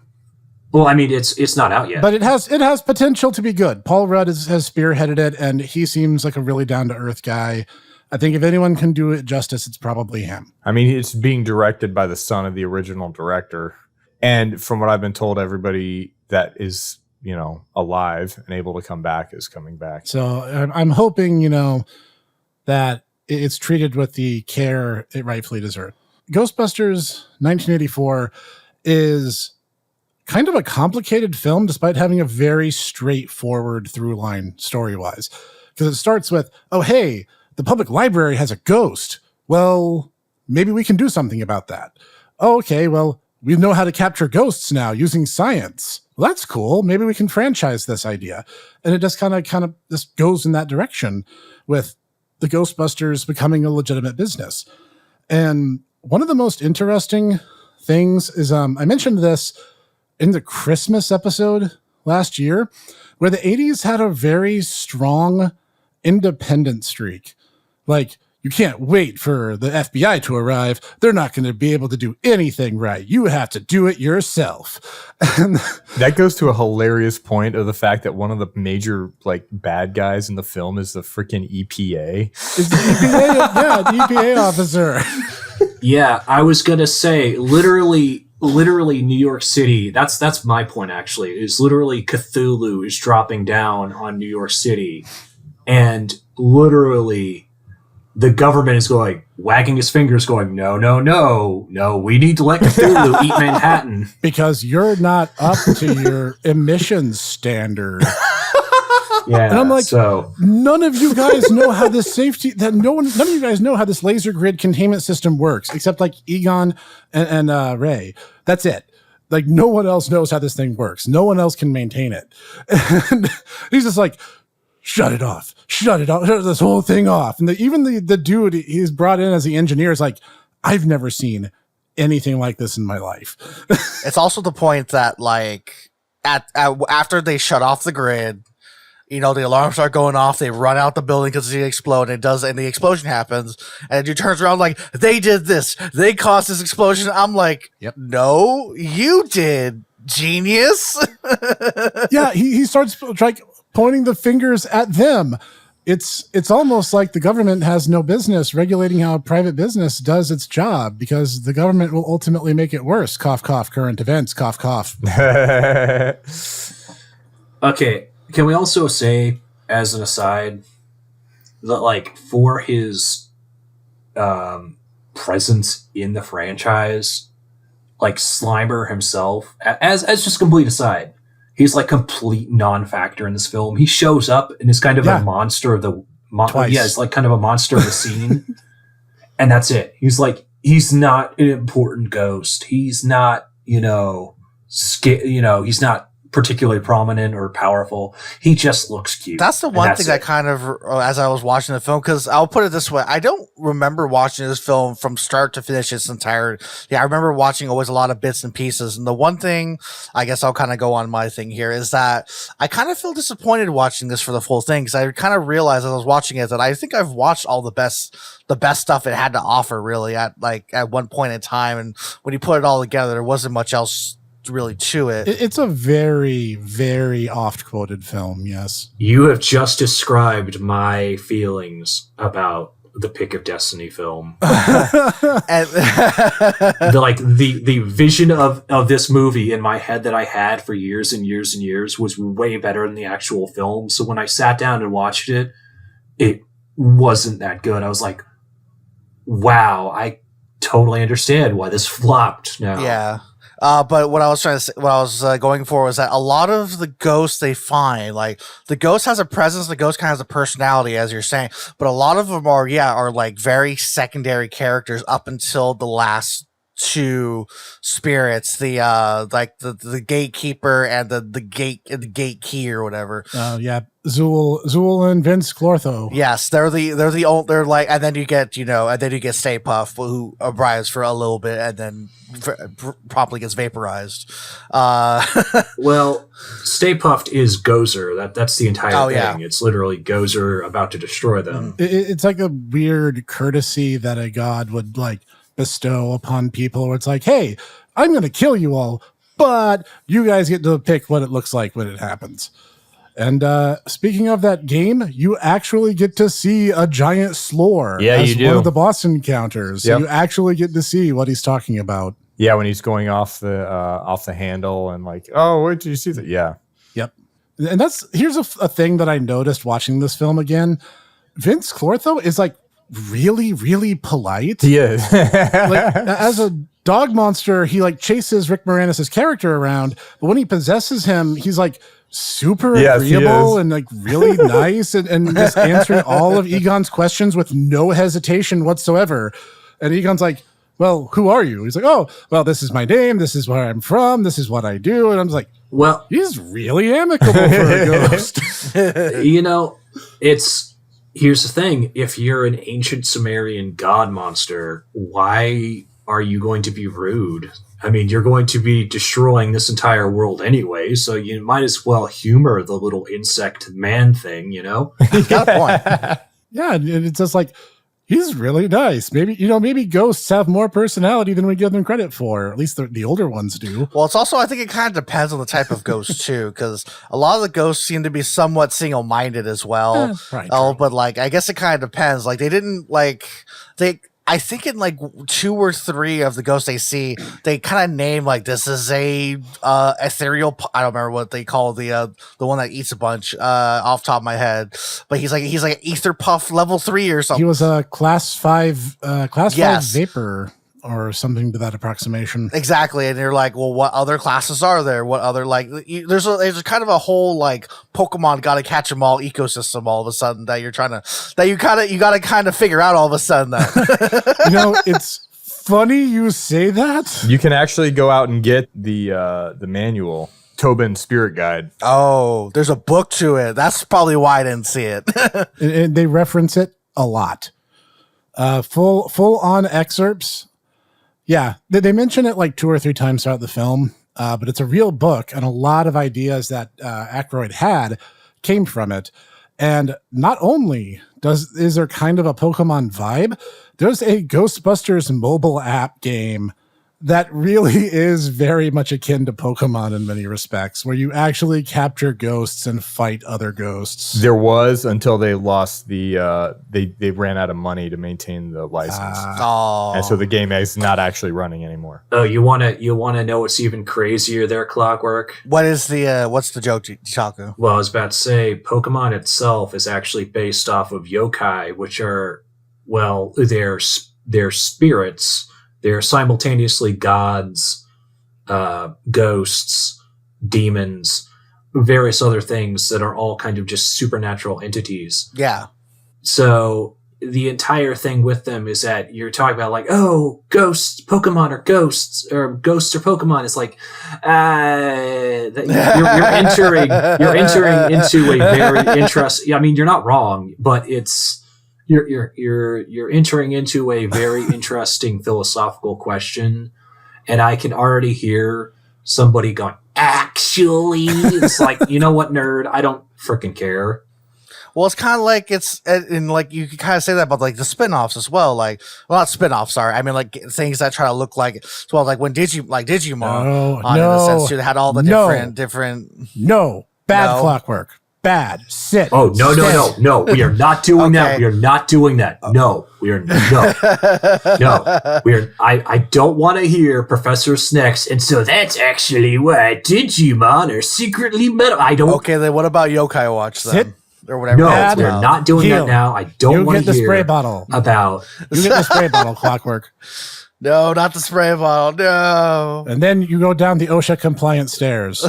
Well, I mean, it's not out yet, but it has potential to be good. Paul Rudd has spearheaded it, and he seems like a really down to earth guy. I think if anyone can do it justice, it's probably him. I mean, it's being directed by the son of the original director, and from what I've been told, everybody that is alive and able to come back is coming back. So I'm hoping that it's treated with the care it rightfully deserves. Ghostbusters 1984 is kind of a complicated film, despite having a very straightforward through line story-wise. Because it starts with, oh, hey, the public library has a ghost. Well, maybe we can do something about that. Oh, okay, well, we know how to capture ghosts now using science. Well, that's cool. Maybe we can franchise this idea. And it just kind of just goes in that direction with the Ghostbusters becoming a legitimate business. And one of the most interesting things is, I mentioned this in the Christmas episode last year, where the 80s had a very strong independent streak. Like, you can't wait for the FBI to arrive. They're not going to be able to do anything right. You have to do it yourself. And that goes to a hilarious point of the fact that one of the major bad guys in the film is the freaking EPA. Is the EPA? Yeah, the EPA officer. Yeah, I was gonna say literally New York City. That's my point. Actually, is literally Cthulhu is dropping down on New York City, and literally the government is going, wagging his fingers, going, no, we need to let Cthulhu eat Manhattan. Because you're not up to your emissions standard. Yeah, and I'm like, so none of you guys know how this none of you guys know how this laser grid containment system works, except Egon and Ray. That's it. No one else knows how this thing works. No one else can maintain it. And he's just like, shut it off, shut this whole thing off. And even the dude he's brought in as the engineer is like, I've never seen anything like this in my life. It's also the point that after they shut off the grid, the alarms start going off. They run out the building because they explode. And the explosion happens. And he turns around like, they did this. They caused this explosion. I'm like, yep. No, you did, genius. Yeah, he starts pointing the fingers at them. It's almost like the government has no business regulating how a private business does its job, because the government will ultimately make it worse. Cough, cough, current events, cough, cough. Okay. Can we also say, as an aside, that for his presence in the franchise, Slimer himself, as just complete aside, he's complete non-factor in this film. He shows up and is kind of a monster of the it's kind of a monster of the scene, and that's it. He's not an important ghost. He's not he's not particularly prominent or powerful. He just looks cute. That's the one thing I kind of, as I was watching the film, because I'll put it this way, I don't remember watching this film from start to finish its entirety. Yeah, I remember watching always a lot of bits and pieces. And the one thing, I guess I'll kind of go on my thing here, is that I kind of feel disappointed watching this for the full thing, because I kind of realized as I was watching it that I think I've watched all the best stuff it had to offer, really, at one point in time. And when you put it all together, there wasn't much else really to it. It's a very, very oft quoted film. Yes. You have just described my feelings about the Pick of Destiny film. And the vision of this movie in my head that I had for years and years and years was way better than the actual film. So when I sat down and watched it, it wasn't that good. I was like, wow, I totally understand why this flopped now. yeah. But what I was trying to say, what I was going for was that a lot of the ghosts they find, like the ghost has a presence, the ghost kind of has a personality, as you're saying, but a lot of them are like very secondary characters up until the last two spirits, the gatekeeper and the gate key or whatever. Yeah, Zool and Vince Clortho. Yes, they're like, and then you get Stay Puft, who arrives for a little bit and then promptly gets vaporized. Well, Stay Puft is Gozer. That's the entire thing. Yeah. It's literally Gozer about to destroy them. It's like a weird courtesy that a god would like bestow upon people, where it's like, hey, I'm going to kill you all, but you guys get to pick what it looks like when it happens. And speaking of that game, you actually get to see a giant slore as one of the boss encounters. Yep. So you actually get to see what he's talking about. Yeah, when he's going off the handle and like, oh, where did you see that? Yeah. Yep. And here's a thing that I noticed watching this film again. Vince Clortho is like really, really polite. He is. Like, as a dog monster, he like chases Rick Moranis' character around, but when he possesses him, he's like super agreeable and like really nice and just answering all of Egon's questions with no hesitation whatsoever. And Egon's like, well, who are you? He's like, oh, well, this is my name. This is where I'm from. This is what I do. And I'm like, well, he's really amicable for a ghost. Here's the thing. If you're an ancient Sumerian god monster, why are you going to be rude? I mean, you're going to be destroying this entire world anyway, so you might as well humor the little insect man thing, you know? Got a point. Yeah, and it's just like, he's really nice. Maybe ghosts have more personality than we give them credit for. At least the older ones do. Well, it's also, I think it kind of depends on the type of ghost too, because a lot of the ghosts seem to be somewhat single-minded as well. Right. But like, I guess it kind of depends. Like, I think in like 2 or 3 of the ghosts they see, they kind of name like, this is a ethereal. I don't remember what they call the one that eats a bunch off the top of my head, but he's like ether puff level 3 or something. He was a class 5 vapor or something to that approximation. Exactly. And you're like, well, what other classes are there? What other, like, there's a kind of a whole like Pokemon gotta catch 'em all ecosystem all of a sudden that you gotta kind of figure out all of a sudden that. It's funny you say that. You can actually go out and get the manual, Tobin Spirit Guide. Oh, there's a book to it. That's probably why I didn't see it. and they reference it a lot. Full on excerpts. Yeah, they mention it like 2 or 3 times throughout the film, but it's a real book, and a lot of ideas that Aykroyd had came from it. And not only is there kind of a Pokemon vibe, there's a Ghostbusters mobile app game that really is very much akin to Pokemon in many respects, where you actually capture ghosts and fight other ghosts. There was, until they lost they ran out of money to maintain the license. And so the game is not actually running anymore. Oh, you wanna know what's even crazier there, Clockwork? What's the joke, Dietaku? Well, I was about to say, Pokemon itself is actually based off of yokai, which are, well, they're spirits. They're simultaneously gods, ghosts, demons, various other things that are all kind of just supernatural entities. Yeah. So the entire thing with them is that you're talking about like, oh, ghosts, Pokemon are ghosts, or ghosts are Pokemon. It's like, you're entering into a very interesting. I mean, you're not wrong, but it's. You're entering into a very interesting philosophical question, and I can already hear somebody going, actually, it's like, you know what, nerd, I don't freaking care. Well, it's kind of like like you can kind of say that about like the spin-offs as well. Like, well, not spin-offs, sorry. I mean, like things that try to look like, well, like when Digimon, in the sense too, they had all the different. No, bad Clockwork. bad. Sit. Oh, no, Stay. no. We are not doing that. We are not doing that. No, we are no. We are I don't want to hear Professor Snek's, and so that's actually why Digimon are secretly metal. I don't Okay, then what about Yokai Watch then? Sit. Or whatever. No, Bad. we are not doing Heel. that now. I don't You want get to the hear spray bottle. about You get the spray bottle, Clockwork. No, not the spray bottle. No. And then you go down the OSHA compliant stairs. I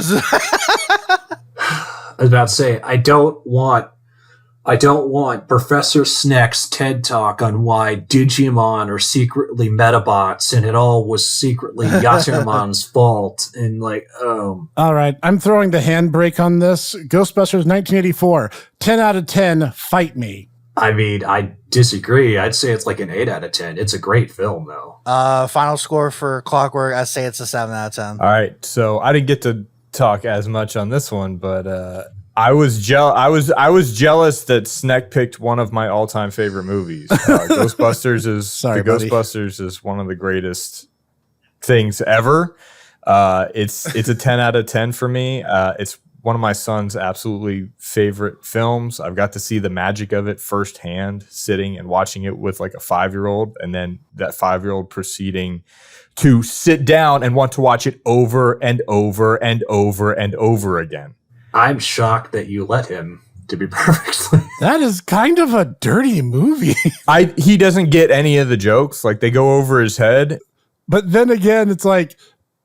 was about to say, I don't want Professor Snek's TED Talk on why Digimon are secretly Metabots and it all was secretly Yattermon's fault. And like, All right, I'm throwing the handbrake on this. Ghostbusters 1984, 10 out of 10, fight me. I mean, I disagree. I'd say it's like an 8 out of 10. It's a great film, though. Final score for Clockwork, I say it's a 7 out of 10. All right, so I didn't get to talk as much on this one, but I was jealous that Snek picked one of my all-time favorite movies. Ghostbusters is Sorry, buddy. Ghostbusters is one of the greatest things ever. It's a 10 out of 10 for me. It's one of my son's absolutely favorite films. I've got to see the magic of it firsthand, sitting and watching it with like a 5-year-old, and then that 5-year-old proceeding to sit down and want to watch it over and over and over and over again. I'm shocked that you let him, to be perfectly. That is kind of a dirty movie. He doesn't get any of the jokes. Like, they go over his head. But then again, it's like,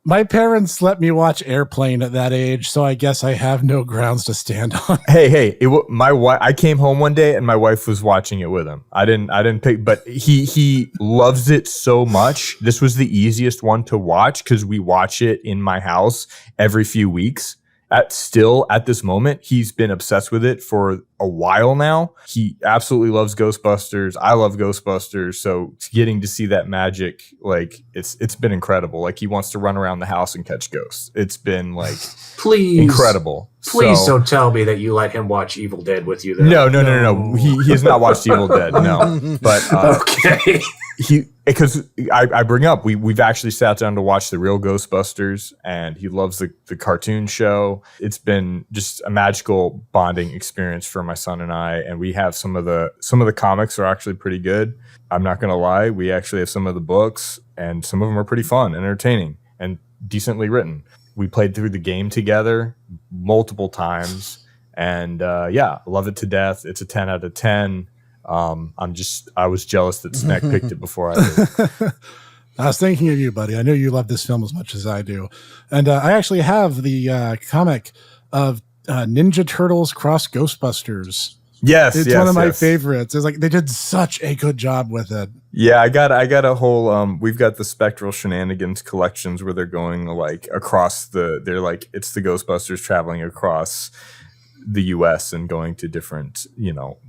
my parents let me watch Airplane at that age, so I guess I have no grounds to stand on. Hey! My wife. I came home one day and my wife was watching it with him. I didn't pick, but he loves it so much. This was the easiest one to watch because we watch it in my house every few weeks. At this moment, he's been obsessed with it for a while now. He absolutely loves Ghostbusters. I love Ghostbusters. So getting to see that magic, like it's been incredible. Like, he wants to run around the house and catch ghosts. It's been like Please, incredible. Please So- don't tell me that you let him watch Evil Dead with you. Though. No. He has not watched Evil Dead. No, but Okay. because I bring up we've actually sat down to watch the real Ghostbusters, and he loves the cartoon show. It's been just a magical bonding experience for my son and I, and we have some of the comics are actually pretty good. I'm not gonna lie, we actually have some of the books, and some of them are pretty fun, entertaining, and decently written. We played through the game together multiple times, and love it to death. It's a 10 out of 10. I was jealous that Snek picked it before I did. I was thinking of you, buddy. I know you love this film as much as I do. And I actually have the comic of Ninja Turtles Cross Ghostbusters. Yes, It's one of my favorites. It's like they did such a good job with it. Yeah, I got a whole we've got the Spectral Shenanigans collections where they're going like across it's the Ghostbusters traveling across the US and going to different,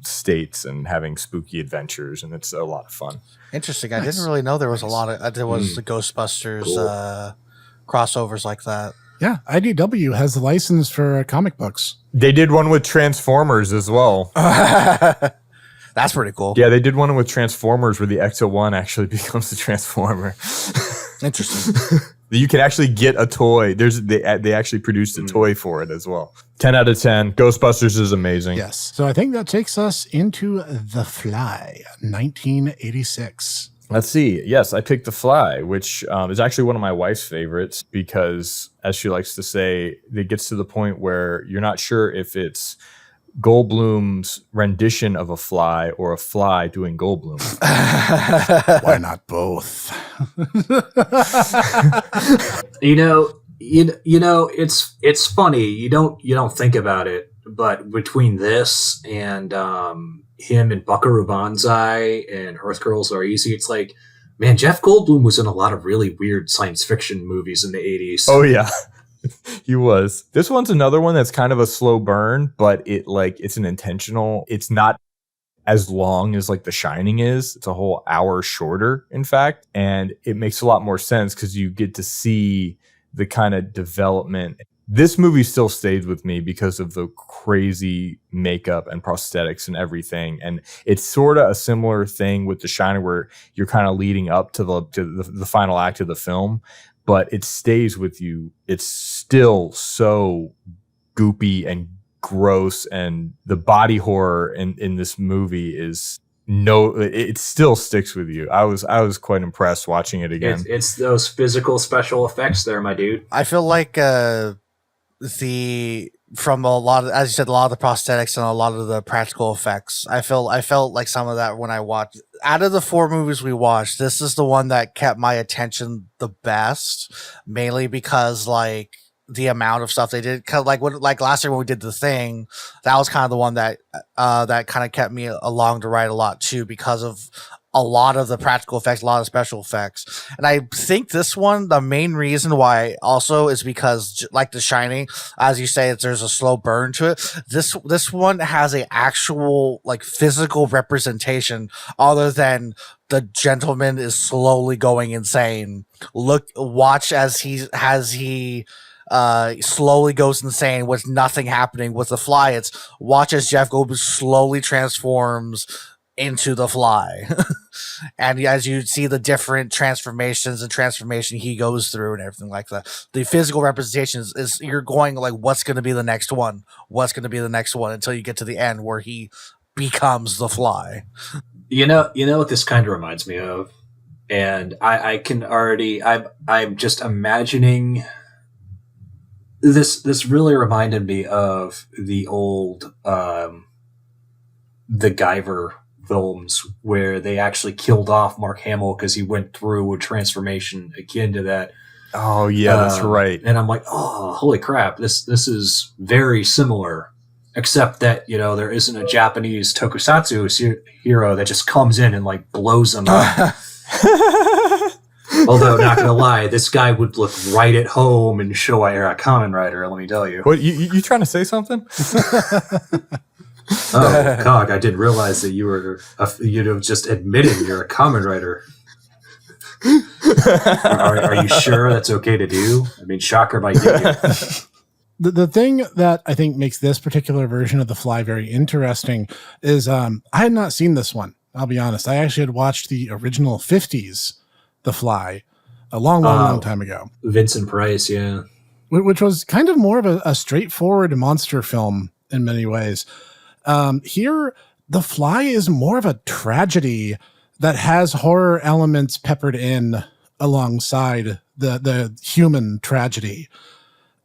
states and having spooky adventures, and it's a lot of fun. Interesting. I didn't really know there was a lot of the Ghostbusters crossovers like that. Yeah, IDW has the license for comic books. They did one with Transformers as well. That's pretty cool. Yeah, they did one with Transformers where the Exo-1 actually becomes the Transformer. Interesting. You can actually get a toy. They actually produced a toy for it as well. 10 out of 10. Ghostbusters is amazing. Yes. So I think that takes us into The Fly, 1986. Let's see. Yes, I picked The Fly, which is actually one of my wife's favorites because, as she likes to say, it gets to the point where you're not sure if it's Goldblum's rendition of a fly or a fly doing Goldblum. Why not both? It's funny. You don't think about it, but between this and him and Buckaroo Banzai and Earth Girls Are Easy, it's like, man, Jeff Goldblum was in a lot of really weird science fiction movies in the 80s. Oh yeah. He was. This one's another one that's kind of a slow burn, but it's an intentional. It's not as long as like The Shining is. It's a whole hour shorter, in fact, and it makes a lot more sense because you get to see the kind of development. This movie still stayed with me because of the crazy makeup and prosthetics and everything, and it's sort of a similar thing with The Shining, where you're kind of leading up to the final act of the film. But it stays with you. It's still so goopy and gross, and the body horror in this movie is it still sticks with you. I was quite impressed watching it again. It's those physical special effects there, my dude. I feel like from a lot of, as you said, a lot of the prosthetics and a lot of the practical effects. I felt like some of that when I watched. Out of the 4 movies we watched, this is the one that kept my attention the best, mainly because like the amount of stuff they did. Cause like last year when we did The Thing, that was kind of the one that that kind of kept me along to ride a lot too, because of a lot of the practical effects, a lot of special effects. And I think this one, the main reason why also is because, like The Shining, as you say, there's a slow burn to it. This one has a actual like physical representation other than the gentleman is slowly going insane. Watch as he slowly goes insane with nothing happening. With the Fly, it's watch as Jeff Goldblum slowly transforms into the Fly. And as you see the different transformation he goes through and everything like that, the physical representation is you're going like, what's going to be the next one until you get to the end where he becomes the Fly. You know what this kind of reminds me of, and I can already I'm just imagining this really reminded me of the old the Guyver films where they actually killed off Mark Hamill because he went through a transformation akin to that. Oh yeah, that's right. And I'm like, oh, holy crap! This is very similar, except that there isn't a Japanese tokusatsu hero that just comes in and like blows them up. Although, not gonna lie, this guy would look right at home in Showa-era Kamen Rider. Let me tell you. What you trying to say something? Oh, Cog, I didn't realize that you'd have just admitted you're a Kamen Rider. Are you sure that's okay to do? I mean, shocker might get you. The thing that I think makes this particular version of The Fly very interesting is I had not seen this one. I'll be honest. I actually had watched the original 50s The Fly a long time ago. Vincent Price, yeah. Which was kind of more of a straightforward monster film in many ways. Here, The Fly is more of a tragedy that has horror elements peppered in alongside the human tragedy.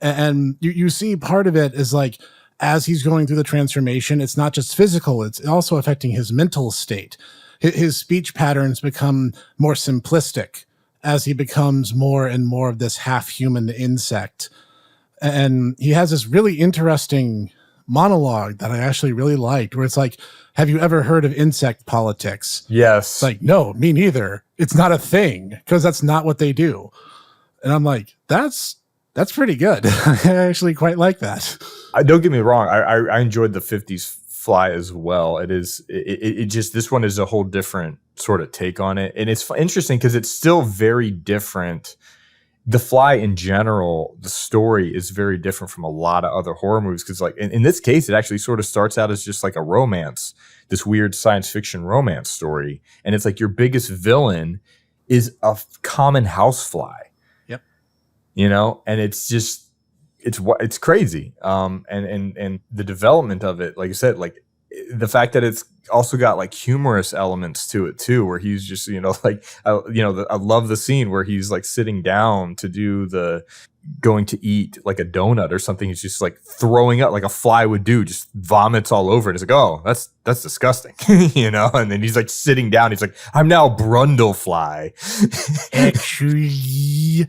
And you see part of it is like, as he's going through the transformation, it's not just physical, it's also affecting his mental state. His speech patterns become more simplistic as he becomes more and more of this half-human insect. And he has this really interesting monologue that I actually really liked, where it's like, have you ever heard of insect politics? Yes. It's like, no, me neither. It's not a thing, because that's not what they do. And I'm like, that's pretty good. I actually quite like that. Don't get me wrong. I enjoyed the 50s Fly as well. It just, this one is a whole different sort of take on it. And it's interesting because it's still very different. The Fly in general, the story is very different from a lot of other horror movies. Because like in this case, it actually sort of starts out as just like a romance, this weird science fiction romance story. And it's like your biggest villain is a common housefly. Yep. And it's just, it's crazy. And the development of it, like I said, like the fact that it's also got like humorous elements to it too, where he's just, I love the scene where he's like sitting down to do going to eat like a donut or something. He's just like throwing up like a fly would do, just vomits all over it. It's like, oh, that's disgusting, and then he's like sitting down. He's like, I'm now Brundlefly. Actually,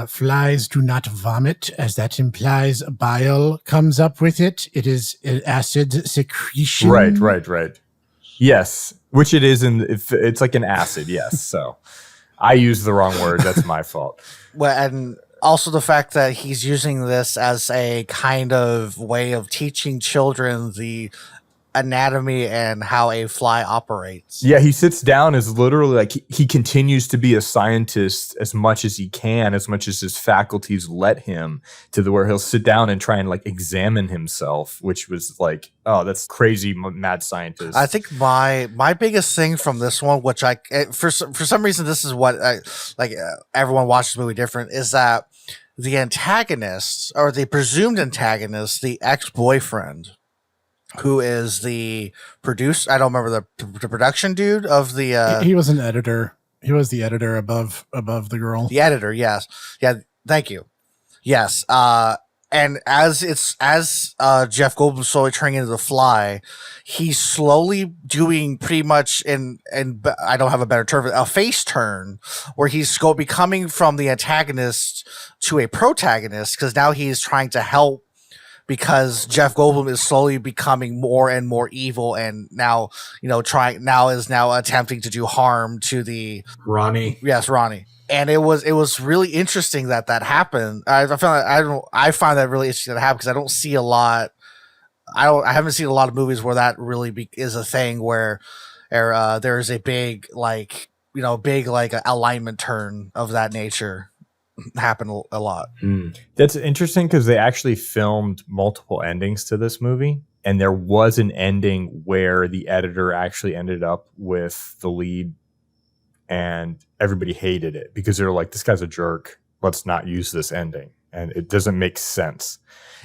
flies do not vomit, as that implies bile comes up with it. It is an acid secretion. Right. Yes, which it is, it's like an acid. Yes, so I used the wrong word. That's my fault. Well, and also the fact that he's using this as a kind of way of teaching children the anatomy and how a fly operates. Yeah, he sits down as literally like he continues to be a scientist as much as he can, as much as his faculties let him, to the where he'll sit down and try and like examine himself, which was like, oh, that's crazy, mad scientist. I think my biggest thing from this one, which for some reason this is what everyone watches the movie different, is that the antagonist, or the presumed antagonist, the ex-boyfriend, who is the producer. I don't remember the production dude of the. He was an editor. He was the editor above the girl. The editor, yes, yeah. Thank you. Yes. And as Jeff Goldblum slowly turning into the Fly, he's slowly doing pretty much and I don't have a better term, a face turn where he's becoming from the antagonist to a protagonist, because now he's trying to help, because Jeff Goldblum is slowly becoming more and more evil, and now is attempting to do harm to the Ronnie. Yes, Ronnie. And it was really interesting that happened. I find that really interesting that happened, because I don't see a lot. I haven't seen a lot of movies where that really is a thing where there is a big alignment turn of that nature happen a lot. That's interesting, because they actually filmed multiple endings to this movie, and there was an ending where the editor actually ended up with the lead, and everybody hated it because they were like, this guy's a jerk, let's not use this ending, and it doesn't make sense.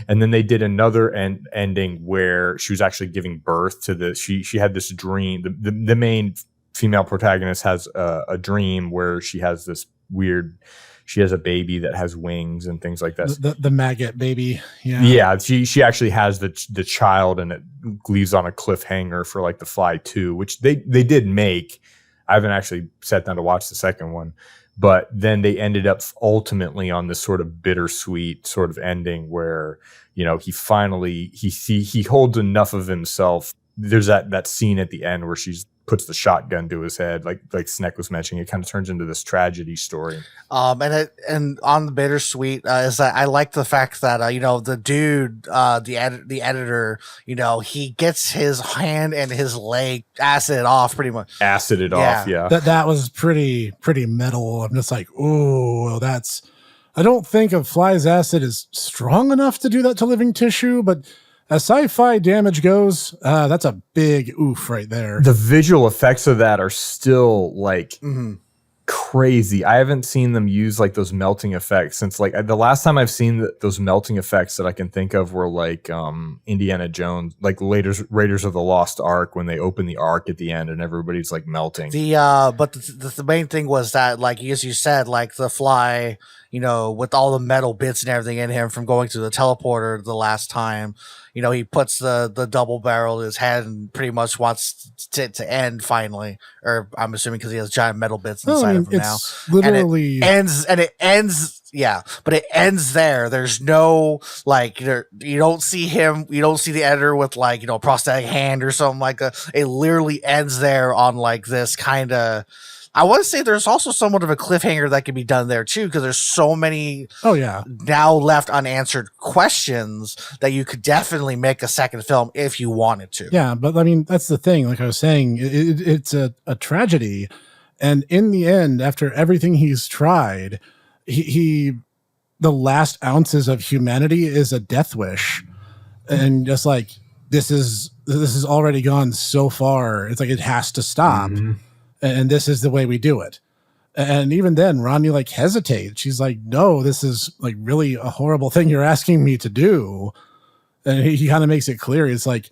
And then they did another ending where she was actually giving birth to she had this dream. The main female protagonist has a dream where she has this weird, she has a baby that has wings and things like that. The maggot baby. Yeah. She actually has the child, and it leaves on a cliffhanger for like The Fly 2, which they did make. I haven't actually sat down to watch the second one, but then they ended up ultimately on this sort of bittersweet sort of ending where, he finally, he holds enough of himself. There's that scene at the end where she puts the shotgun to his head, like Snek was mentioning. It kind of turns into this tragedy story. And on the bittersweet is that I like the fact that the dude, the editor, he gets his hand and his leg acided off pretty much. Acided off, yeah. That was pretty metal. I'm just like, ooh, I don't think a fly's acid is strong enough to do that to living tissue, but as sci-fi damage goes, that's a big oof right there. The visual effects of that are still like crazy. I haven't seen them use like those melting effects since like the last time I've seen those melting effects that I can think of were like Indiana Jones, like Raiders of the Lost Ark, when they open the Ark at the end and everybody's like melting. But the main thing was that, like as you said, like the Fly, with all the metal bits and everything in him from going through the teleporter the last time, he puts the double barrel to his head and pretty much wants to end finally. Or I'm assuming because he has giant metal bits inside of him now. Literally it ends. Yeah, but it ends there. There's no like you don't see him. You don't see the editor with like a prosthetic hand or something like that. It literally ends there on like this kind of. I want to say there's also somewhat of a cliffhanger that can be done there too, because there's so many now left unanswered questions that you could definitely make a second film if you wanted to. Yeah, but I mean, that's the thing. Like I was saying, it's a tragedy. And in the end, after everything he's tried, he the last ounces of humanity is a death wish. And just like, this is already gone so far. It's like, it has to stop. Mm-hmm. And this is the way we do it. And even then, Ronnie like hesitates. She's like, no, this is like really a horrible thing you're asking me to do. And he kind of makes it clear. It's like,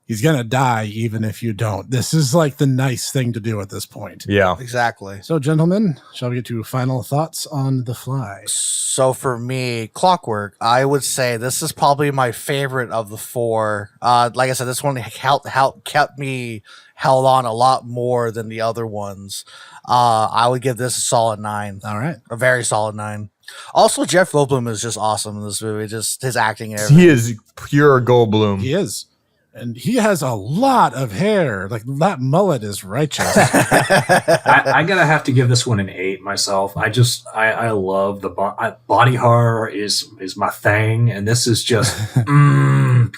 he's going to die even if you don't. This is like the nice thing to do at this point. Yeah, exactly. So gentlemen, shall we get to final thoughts on The Fly? So for me, Clockwork, I would say this is probably my favorite of the four. Like I said, this one kept me held on a lot more than the other ones. I would give this a solid 9. All right. A very solid 9. Also, Jeff Goldblum is just awesome in this movie. Just his acting and everything. He is pure Goldblum. He is. And he has a lot of hair. Like, that mullet is righteous. I gotta have to give this one an 8 myself. I love the body horror is my thing, and this is just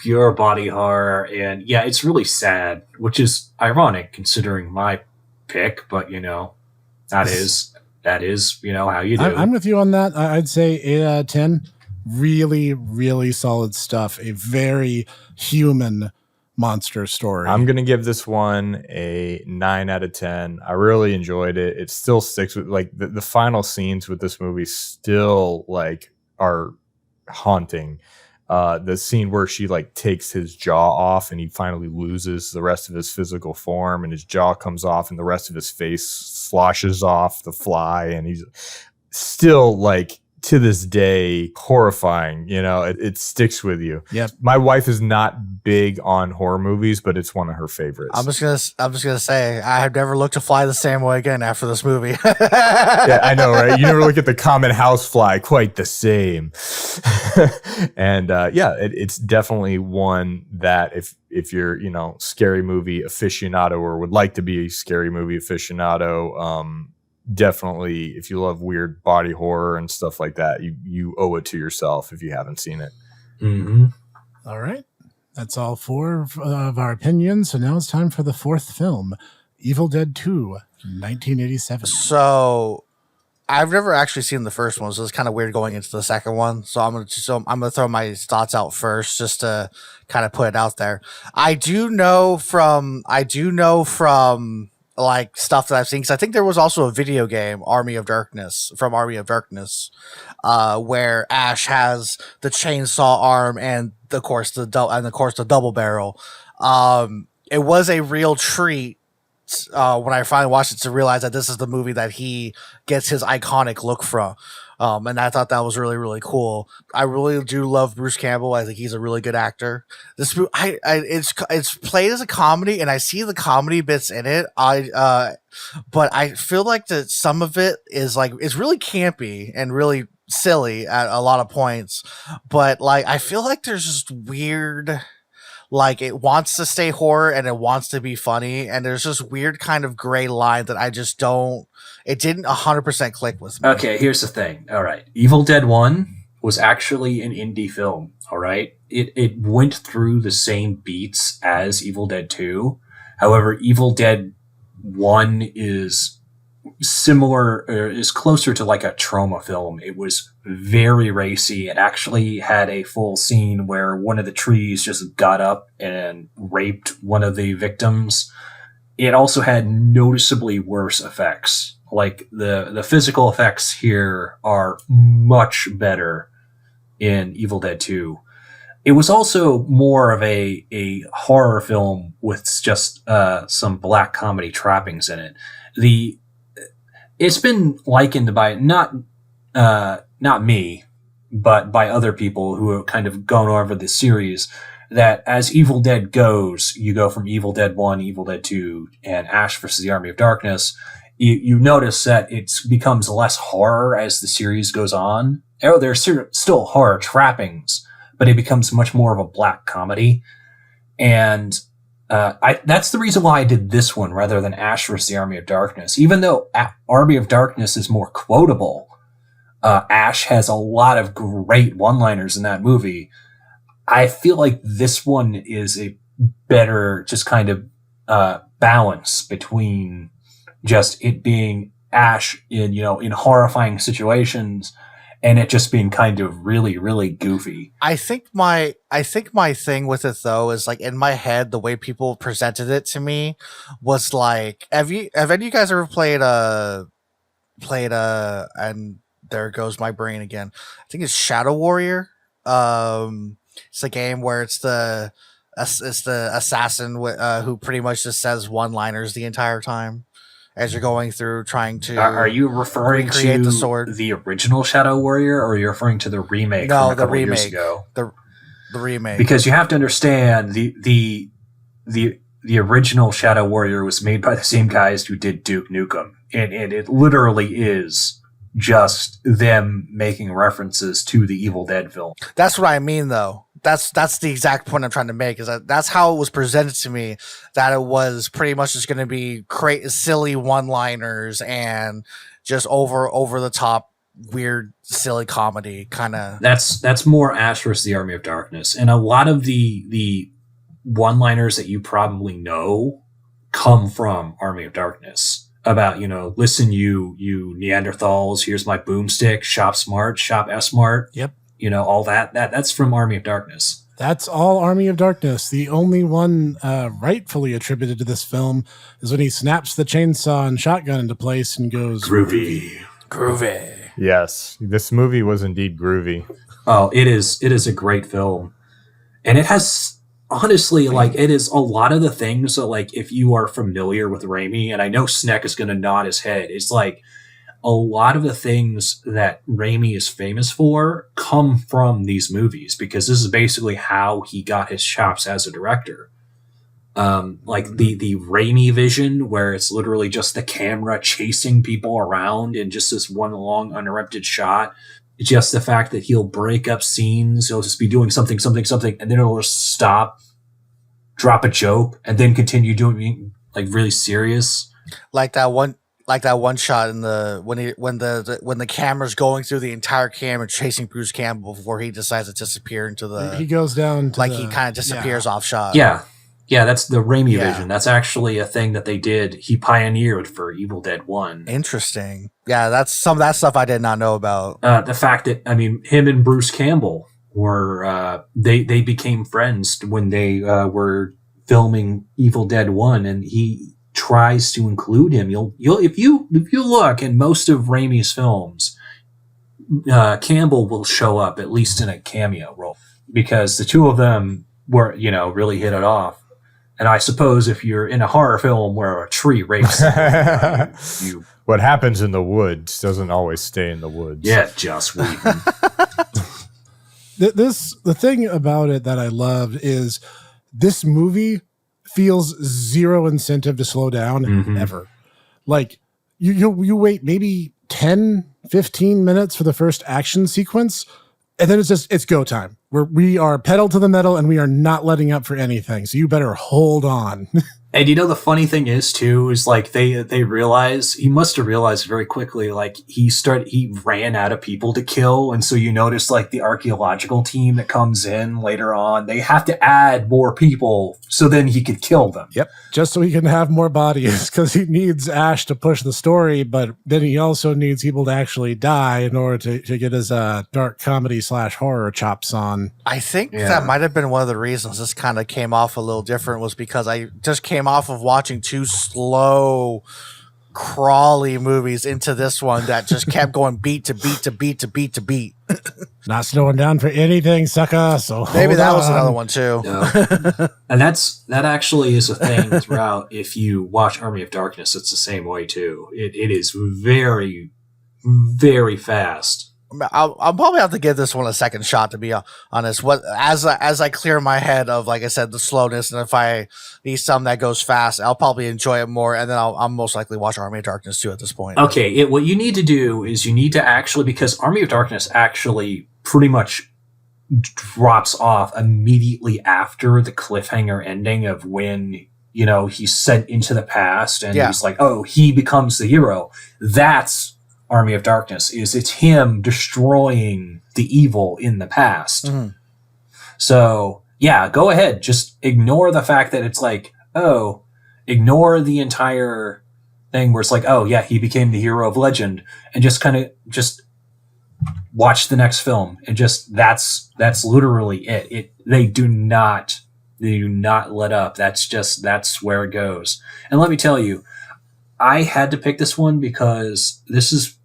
pure body horror. And yeah, it's really sad, which is ironic considering my pick. But that is how you do. I'm with you on that. I'd say 8 out of 10. Really, really solid stuff. A very human monster story. I'm gonna give this one a 9 out of 10. I really enjoyed it. It still sticks with like the final scenes with this movie still like are haunting. The scene where she like takes his jaw off and he finally loses the rest of his physical form and his jaw comes off and the rest of his face sloshes off the fly, and he's still like to this day horrifying. It sticks with you. Yep. My wife is not big on horror movies, but it's one of her favorites. I'm just gonna say I have never looked to fly the same way again after this movie. Yeah, I know, right? You never look at the common housefly quite the same. And it's definitely one that if you're scary movie aficionado or would like to be a scary movie aficionado, definitely if you love weird body horror and stuff like that, you owe it to yourself if you haven't seen it. Mm-hmm. All right. That's all 4 of our opinions. So now it's time for the 4th film, Evil Dead 2, 1987. So I've never actually seen the first one, so it's kind of weird going into the second one. So I'm gonna throw my thoughts out first, just to kind of put it out there. I do know from like stuff that I've seen, because I think there was also a video game, Army of Darkness, where Ash has the chainsaw arm and of course the double barrel. It was a real treat when I finally watched it to realize that this is the movie that he gets his iconic look from. And I thought that was really, really cool. I really do love Bruce Campbell. I think he's a really good actor. This it's played as a comedy, and I see the comedy bits in it. But I feel like that some of it is like it's really campy and really silly at a lot of points. But like I feel like there's just weird. Like it wants to stay horror and it wants to be funny, and there's this weird kind of gray line that I just don't. It didn't 100% click with me. Okay, here's the thing. All right, Evil Dead 1 was actually an indie film. All right, it went through the same beats as Evil Dead 2. However, Evil Dead 1 is similar, or is closer to like a trauma film. It was very racy. It actually had a full scene where one of the trees just got up and raped one of the victims. It also had noticeably worse effects. Like the physical effects here are much better in Evil Dead 2. It was also more of a horror film with just some black comedy trappings in it. It's been likened by not me, but by other people who have kind of gone over the series, that as Evil Dead goes, you go from Evil Dead 1, Evil Dead 2, and Ash versus the Army of Darkness. You notice that it becomes less horror as the series goes on. Oh, there's still horror trappings, but it becomes much more of a black comedy. And that's the reason why I did this one rather than Ash vs. the Army of Darkness. Even though Army of Darkness is more quotable, Ash has a lot of great one-liners in that movie. I feel like this one is a better just kind of balance between just it being Ash in horrifying situations and it just being kind of really, really goofy. I think my thing with it though is like in my head, the way people presented it to me was like, have any of you guys ever played and there goes my brain again. I think it's Shadow Warrior. It's a game where it's the assassin who pretty much just says one-liners the entire time as you're going through trying to. Are you referring to the sword? The original Shadow Warrior, or are you referring to the remake? No, from a couple years ago? The remake. Because you have to understand the original Shadow Warrior was made by the same guys who did Duke Nukem, and it literally is just them making references to the Evil Dead film. That's what I mean, though. That's the exact point I'm trying to make. Is that's how it was presented to me. That it was pretty much just going to be silly one-liners and just over the top, weird, silly comedy kind of. That's more Ash vs. the Army of Darkness, and a lot of the one-liners that you probably know come from Army of Darkness. About, listen, you Neanderthals, here's my boomstick, shop smart, shop S-smart. Yep. All that's from Army of Darkness. That's all Army of Darkness. The only one rightfully attributed to this film is when he snaps the chainsaw and shotgun into place and goes, Groovy. Groovy. Yes, this movie was indeed groovy. Oh, it is a great film. And it has, honestly, like, it is a lot of the things that, like, if you are familiar with Raimi, and I know Snek is going to nod his head, it's like a lot of the things that Raimi is famous for come from these movies, because this is basically how he got his chops as a director. Like the Raimi vision, where it's literally just the camera chasing people around in just this one long uninterrupted shot. Just the fact that he'll break up scenes, he'll just be doing something, and then it'll just stop, drop a joke, and then continue doing like really serious. Like that one shot in when the camera's going through the entire camera chasing Bruce Campbell before he decides to disappear into the. He goes down to he kind of disappears off shot. Yeah, that's the Raimi vision. That's actually a thing that they did. He pioneered for Evil Dead 1. Interesting. Yeah, that's some of that stuff I did not know about. The fact that, I mean, him and Bruce Campbell were, they became friends when they were filming Evil Dead 1, and he tries to include him. If you look in most of Raimi's films, Campbell will show up at least in a cameo role, because the two of them were, really hit it off. And I suppose if you're in a horror film where a tree rapes you, what happens in the woods doesn't always stay in the woods. Yeah, Joss Whedon. The thing about it that I loved is this movie feels zero incentive to slow down ever. Like you wait maybe 10, 15 minutes for the first action sequence, and then it's go time. We are pedal to the metal, and we are not letting up for anything. So you better hold on. And the funny thing is too, is like they realize, he must have realized very quickly, like he ran out of people to kill. And so you notice like the archaeological team that comes in later on, they have to add more people so then he could kill them. Yep. Just so he can have more bodies, because he needs Ash to push the story, but then he also needs people to actually die in order to get his dark comedy / horror chops on. I think that might have been one of the reasons this kind of came off a little different, was because I just came off of watching two slow, crawly movies into this one that just kept going beat to beat to beat to beat to beat. Not slowing down for anything, sucker. So maybe that was another one too. No. And that actually is a thing throughout. If you watch Army of Darkness, it's the same way too. It is very, very fast. I'll probably have to give this one a second shot, to be honest. As I clear my head of, like I said, the slowness, and if I need something that goes fast, I'll probably enjoy it more, and then I'll most likely watch Army of Darkness too at this point. Okay, what you need to do is you need to actually, because Army of Darkness actually pretty much drops off immediately after the cliffhanger ending of when he's sent into the past, and he's like, oh, he becomes the hero. That's Army of Darkness. It's him destroying the evil in the past. Mm-hmm. So yeah, go ahead. Just ignore the fact that it's like, ignore the entire thing where it's like, oh yeah, he became the hero of legend, and just kind of just watch the next film, and just that's literally it. They do not let up. That's where it goes. And let me tell you, I had to pick this one because this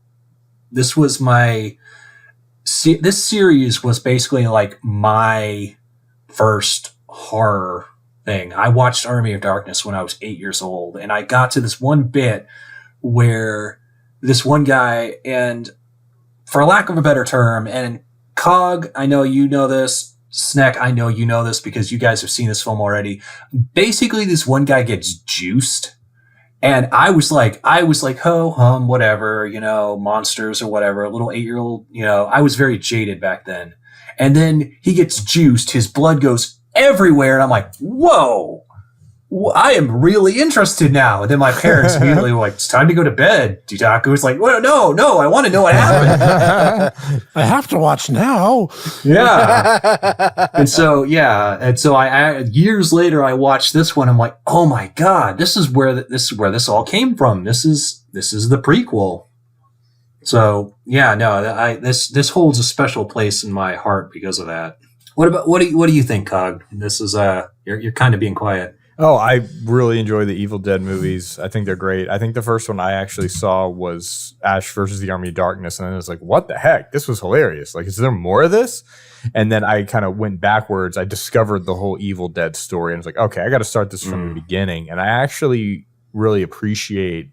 series was basically like my first horror thing. I watched Army of Darkness when I was 8 years old, and I got to this one bit where this one guy, and for lack of a better term, and Cog, I know you know this, Snek, I know you know this because you guys have seen this film already. Basically, this one guy gets juiced. And I was like, ho hum, whatever, monsters or whatever, a little 8-year-old, I was very jaded back then. And then he gets juiced, his blood goes everywhere, and I'm like, whoa, I am really interested now. And then my parents immediately were like, it's time to go to bed. Dietaku was like, well, no, I want to know what happened. I have to watch now. Yeah. And so I years later, I watched this one. I'm like, oh my God, this is where this all came from. This is the prequel. So yeah, no, this holds a special place in my heart because of that. What do you think, Cog? This is, you're kind of being quiet. Oh, I really enjoy the Evil Dead movies. I think they're great. I think the first one I actually saw was Ash versus the Army of Darkness, and I was like, "What the heck? This was hilarious! Like, is there more of this?" And then I kind of went backwards. I discovered the whole Evil Dead story, and was like, "Okay, I got to start this from the beginning." And I actually really appreciate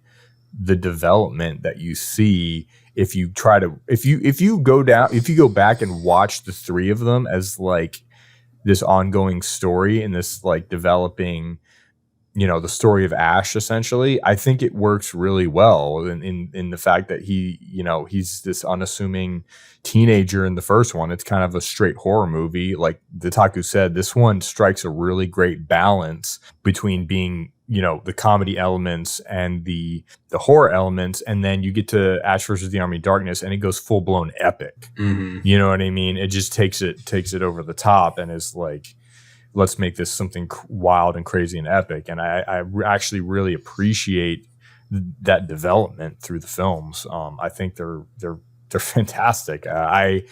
the development that you see if you try to if you go back and watch the three of them as like this ongoing story and this like developing, the story of Ash essentially. I think it works really well in the fact that he's this unassuming teenager in the first one. It's kind of a straight horror movie. Like Dietaku said, this one strikes a really great balance between being, the comedy elements and the horror elements. And then you get to Ash versus the Army of Darkness and it goes full blown epic. Mm-hmm. You know what I mean? It just takes it over the top and is like, let's make this something wild and crazy and epic. And I actually really appreciate that development through the films. I think they're fantastic. This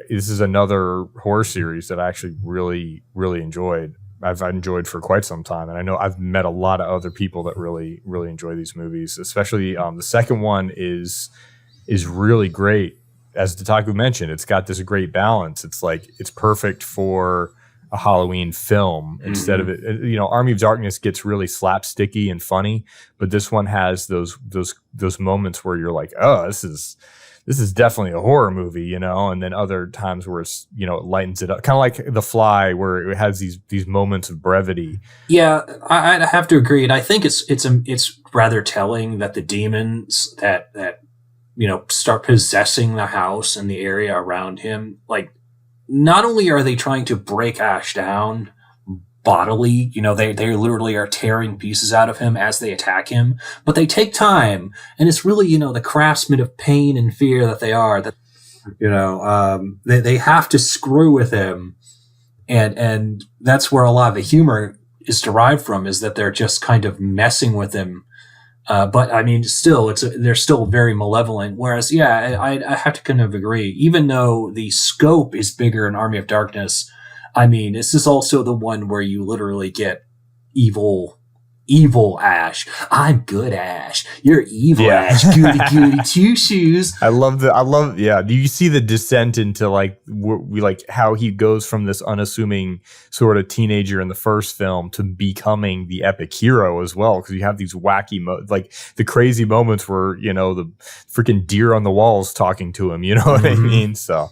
is another horror series that I actually really, really enjoyed. I've enjoyed for quite some time. And I know I've met a lot of other people that really, really enjoy these movies, especially the second one is really great. As Dietaku mentioned, it's got this great balance. It's like, it's perfect for a Halloween film instead of it. Army of Darkness gets really slapsticky and funny, but this one has those moments where you're like, oh, this is definitely a horror movie, and then other times where it's, it lightens it up, kind of like The Fly, where it has these moments of brevity. Yeah, I have to agree, and I think it's rather telling that the demons that start possessing the house and the area around him, like, not only are they trying to break Ash down bodily, they literally are tearing pieces out of him as they attack him, but they take time, and it's really, the craftsmen of pain and fear that they are, that, they have to screw with him, and that's where a lot of the humor is derived from, is that they're just kind of messing with him. But I mean, still, they're still very malevolent. Whereas, yeah, I have to kind of agree. Even though the scope is bigger in Army of Darkness, I mean, this is also the one where you literally get evil Ash. I'm good Ash. You're evil Ash. Goody two shoes. I love. Yeah. Do you see the descent into like how he goes from this unassuming sort of teenager in the first film to becoming the epic hero as well? Because you have these wacky, like the crazy moments where the freaking deer on the walls talking to him. You know what I mean? So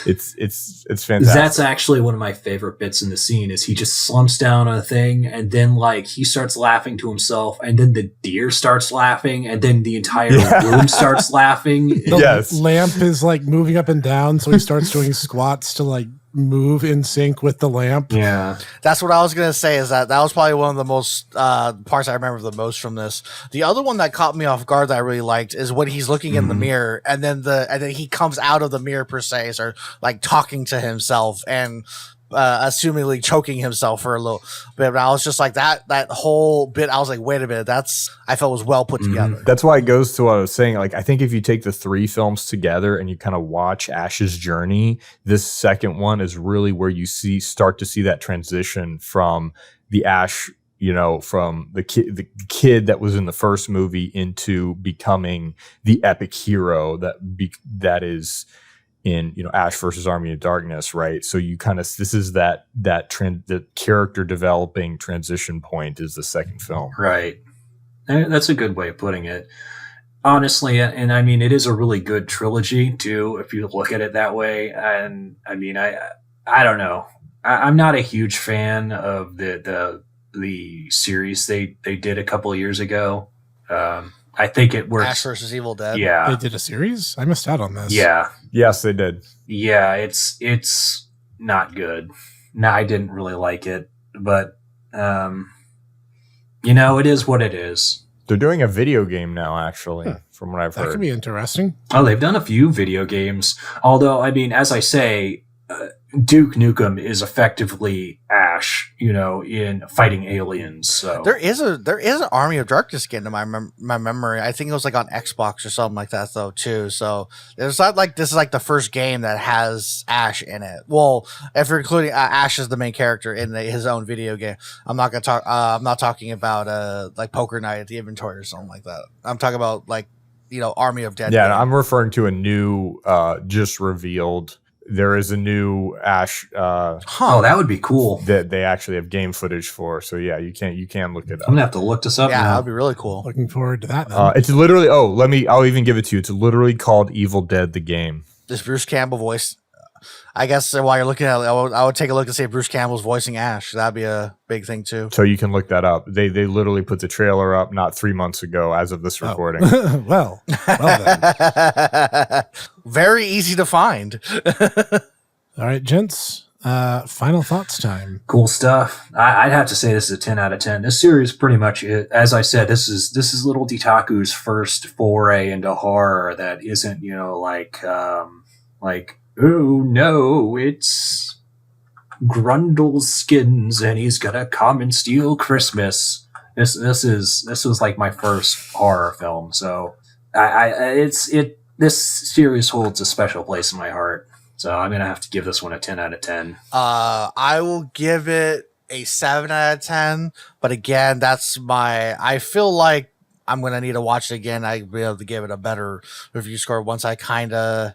it's fantastic. That's actually one of my favorite bits in the scene. Is he just slumps down on a thing and then like he starts laughing to himself, and then the deer starts laughing, and then the entire room starts laughing. The lamp is like moving up and down, so he starts doing squats to like move in sync with the lamp. Yeah, that's what I was gonna say. Is that was probably one of the most parts I remember the most from this. The other one that caught me off guard that I really liked is when he's looking in the mirror, and then he comes out of the mirror per se, or like talking to himself and assumingly choking himself for a little bit. But I was just like that whole bit. I was like, wait a minute, I felt was well put together. That's why it goes to what I was saying. Like, I think if you take the three films together and you kind of watch Ash's journey, this second one is really where you start to see that transition from the Ash, from the kid that was in the first movie into becoming the epic hero that is in Ash versus Army of Darkness, right? So you kind of, this is the character developing transition point is the second film, right? That's a good way of putting it, honestly. And I mean, it is a really good trilogy too, if you look at it that way. And I mean, I don't know, I'm not a huge fan of the series they did a couple of years ago. I think it works. Ash versus Evil Dead. Yeah, they did a series. I missed out on this. Yeah. Yes, they did. Yeah, it's not good. No, I didn't really like it, but it is what it is. They're doing a video game now, actually, from what I've heard. That could be interesting. Oh, they've done a few video games. Although, I mean, as I say, Duke Nukem is effectively Ash, in fighting aliens. So There is an Army of Darkness skin in my memory. I think it was like on Xbox or something like that though too. So there's not like this is like the first game that has Ash in it. Well, if you're including Ash as the main character in his own video game, I'm not gonna talk. I'm not talking about like Poker Night at the Inventory or something like that. I'm talking about like Army of Dead. Yeah, game. I'm referring to a new, just revealed. There is a new Ash Oh, that would be cool. that they actually have game footage for. So yeah, you can look it up. I'm gonna have to look this up Yeah, now. that'd be really cool. Looking forward to that. Then. It's literally I'll even give it to you. It's literally called Evil Dead the game. This Bruce Campbell voice. I guess while you're looking at it, I would take a look to see if Bruce Campbell's voicing Ash. That'd be a big thing too. So you can look that up. They literally put the trailer up not 3 months ago as of this recording. well then. Very easy to find. All right, gents. Final thoughts time. Cool stuff. I'd have to say this is a 10 out of 10. This series pretty much, as I said, this is little Dietaku's first foray into horror that isn't, like, oh no, it's Grundle's skins and he's gonna come and steal Christmas. This was like my first horror film, so this series holds a special place in my heart. So I'm gonna have to give this one a 10 out of 10. I will give it a 7 out of 10. But again, I feel like I'm gonna need to watch it again. I'll be able to give it a better review score once I kind of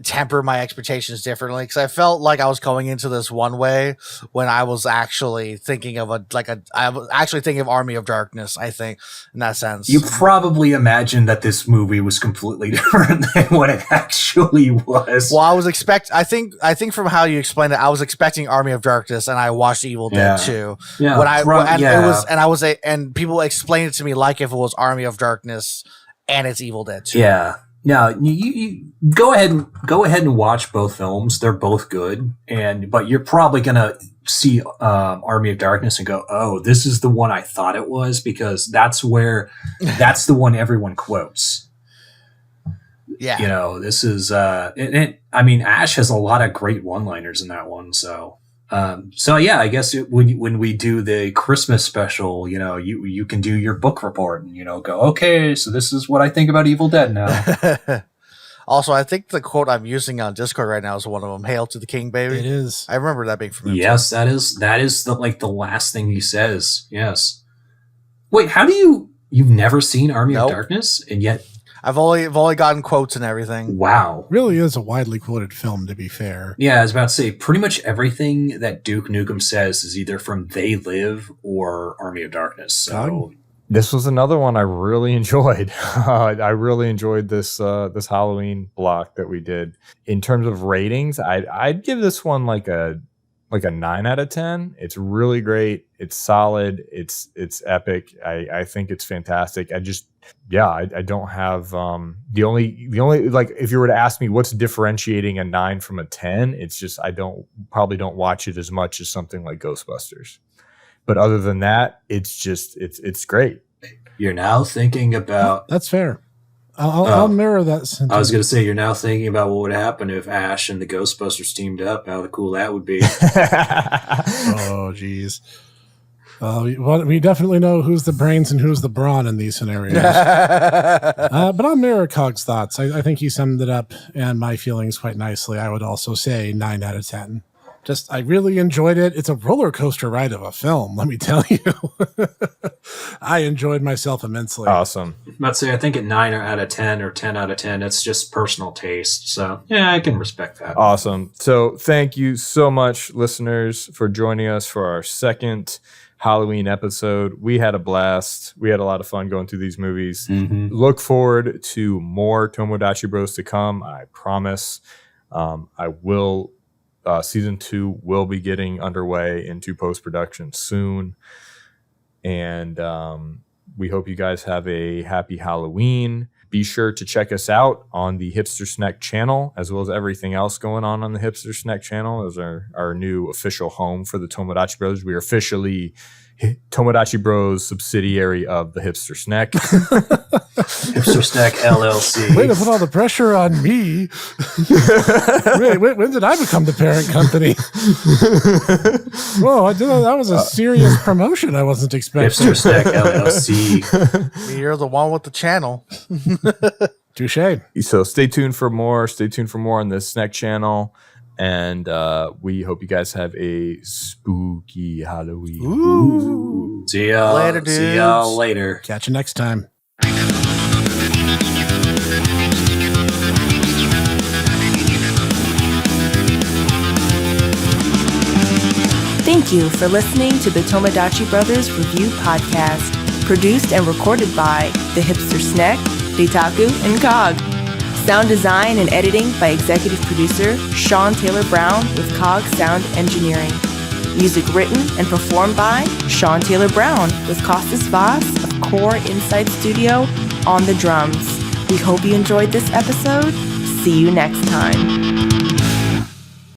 temper my expectations differently, because I felt like I was going into this one way when I was actually thinking of I was actually thinking of Army of Darkness. I think in that sense, You probably imagined that this movie was completely different than what it actually was. well, I think from how you explained it, I was expecting Army of Darkness, and I watched Evil Dead too. Yeah, And people explained it to me like if it was Army of Darkness and it's Evil Dead 2. Yeah. Now you go ahead and watch both films. They're both good, but you're probably gonna see Army of Darkness and go, "Oh, this is the one I thought it was," because that's the one everyone quotes. Yeah, this is I mean, Ash has a lot of great one-liners in that one, so. Yeah, I guess when we do the Christmas special, you can do your book report and, go, okay, so this is what I think about Evil Dead now. Also, I think the quote I'm using on Discord right now is one of them. "Hail to the King, baby." It is. I remember that being from him. Yes, that is the last thing he says. Yes. Wait, you've never seen Army Nope. of Darkness? And yet, I've only gotten quotes and everything. wow. Really is a widely quoted film, to be fair. Yeah, I was about to say, pretty much everything that Duke Nukem says is either from They Live or Army of Darkness. So, This was another one I really enjoyed. I really enjoyed this Halloween block that we did. In terms of ratings, I'd give this one like a 9 out of 10. It's really great. It's solid. It's epic. I think it's fantastic. I don't have the only like, if you were to ask me what's differentiating a 9 from a 10, it's just I probably don't watch it as much as something like Ghostbusters. But other than that, it's great. you're now thinking about. That's fair. I'll mirror that sentiment. I was going to say, you're now thinking about what would happen if Ash and the Ghostbusters teamed up. How cool that would be. Oh, geez. We definitely know who's the brains and who's the brawn in these scenarios. But I'll mirror Cog's thoughts. I think he summed it up and my feelings quite nicely. I would also say 9 out of 10. I really enjoyed it. It's a roller coaster ride of a film, let me tell you. I enjoyed myself immensely. Awesome. Let's say I think at 9 out of 10 or 10 out of 10, it's just personal taste. So yeah, I can respect that. Awesome. So thank you so much, listeners, for joining us for our second Halloween episode. We had a blast. We had a lot of fun going through these movies. Mm-hmm. Look forward to more Tomodachi Bros to come. I promise. Season 2 will be getting underway into post-production soon. And we hope you guys have a happy Halloween. Be sure to check us out on the Hipster Snek channel, as well as everything else going on the Hipster Snek channel. As our new official home for the Tomodachi Brothers. We are officially Tomodachi Bros subsidiary of the Hipster Snek. Hipster Snek LLC. Way to put all the pressure on me. Wait, when did I become the parent company? Whoa, that was a serious promotion I wasn't expecting. Hipster Snek LLC. You're the one with the channel. Touche. So stay tuned for more. Stay tuned for more on the Snek channel. And we hope you guys have a spooky Halloween. Ooh. See y'all Later, dudes. See y'all later. Catch you next time. Thank you for listening to the Tomodachi Brothers Review Podcast, produced and recorded by the Hipster Snek, Dietaku, and Cog. Sound design and editing by executive producer Sean Taylor Brown with Cog Sound Engineering. Music written and performed by Sean Taylor Brown with Costas Vaz of Core Insight Studio on the drums. We hope you enjoyed this episode. See you next time.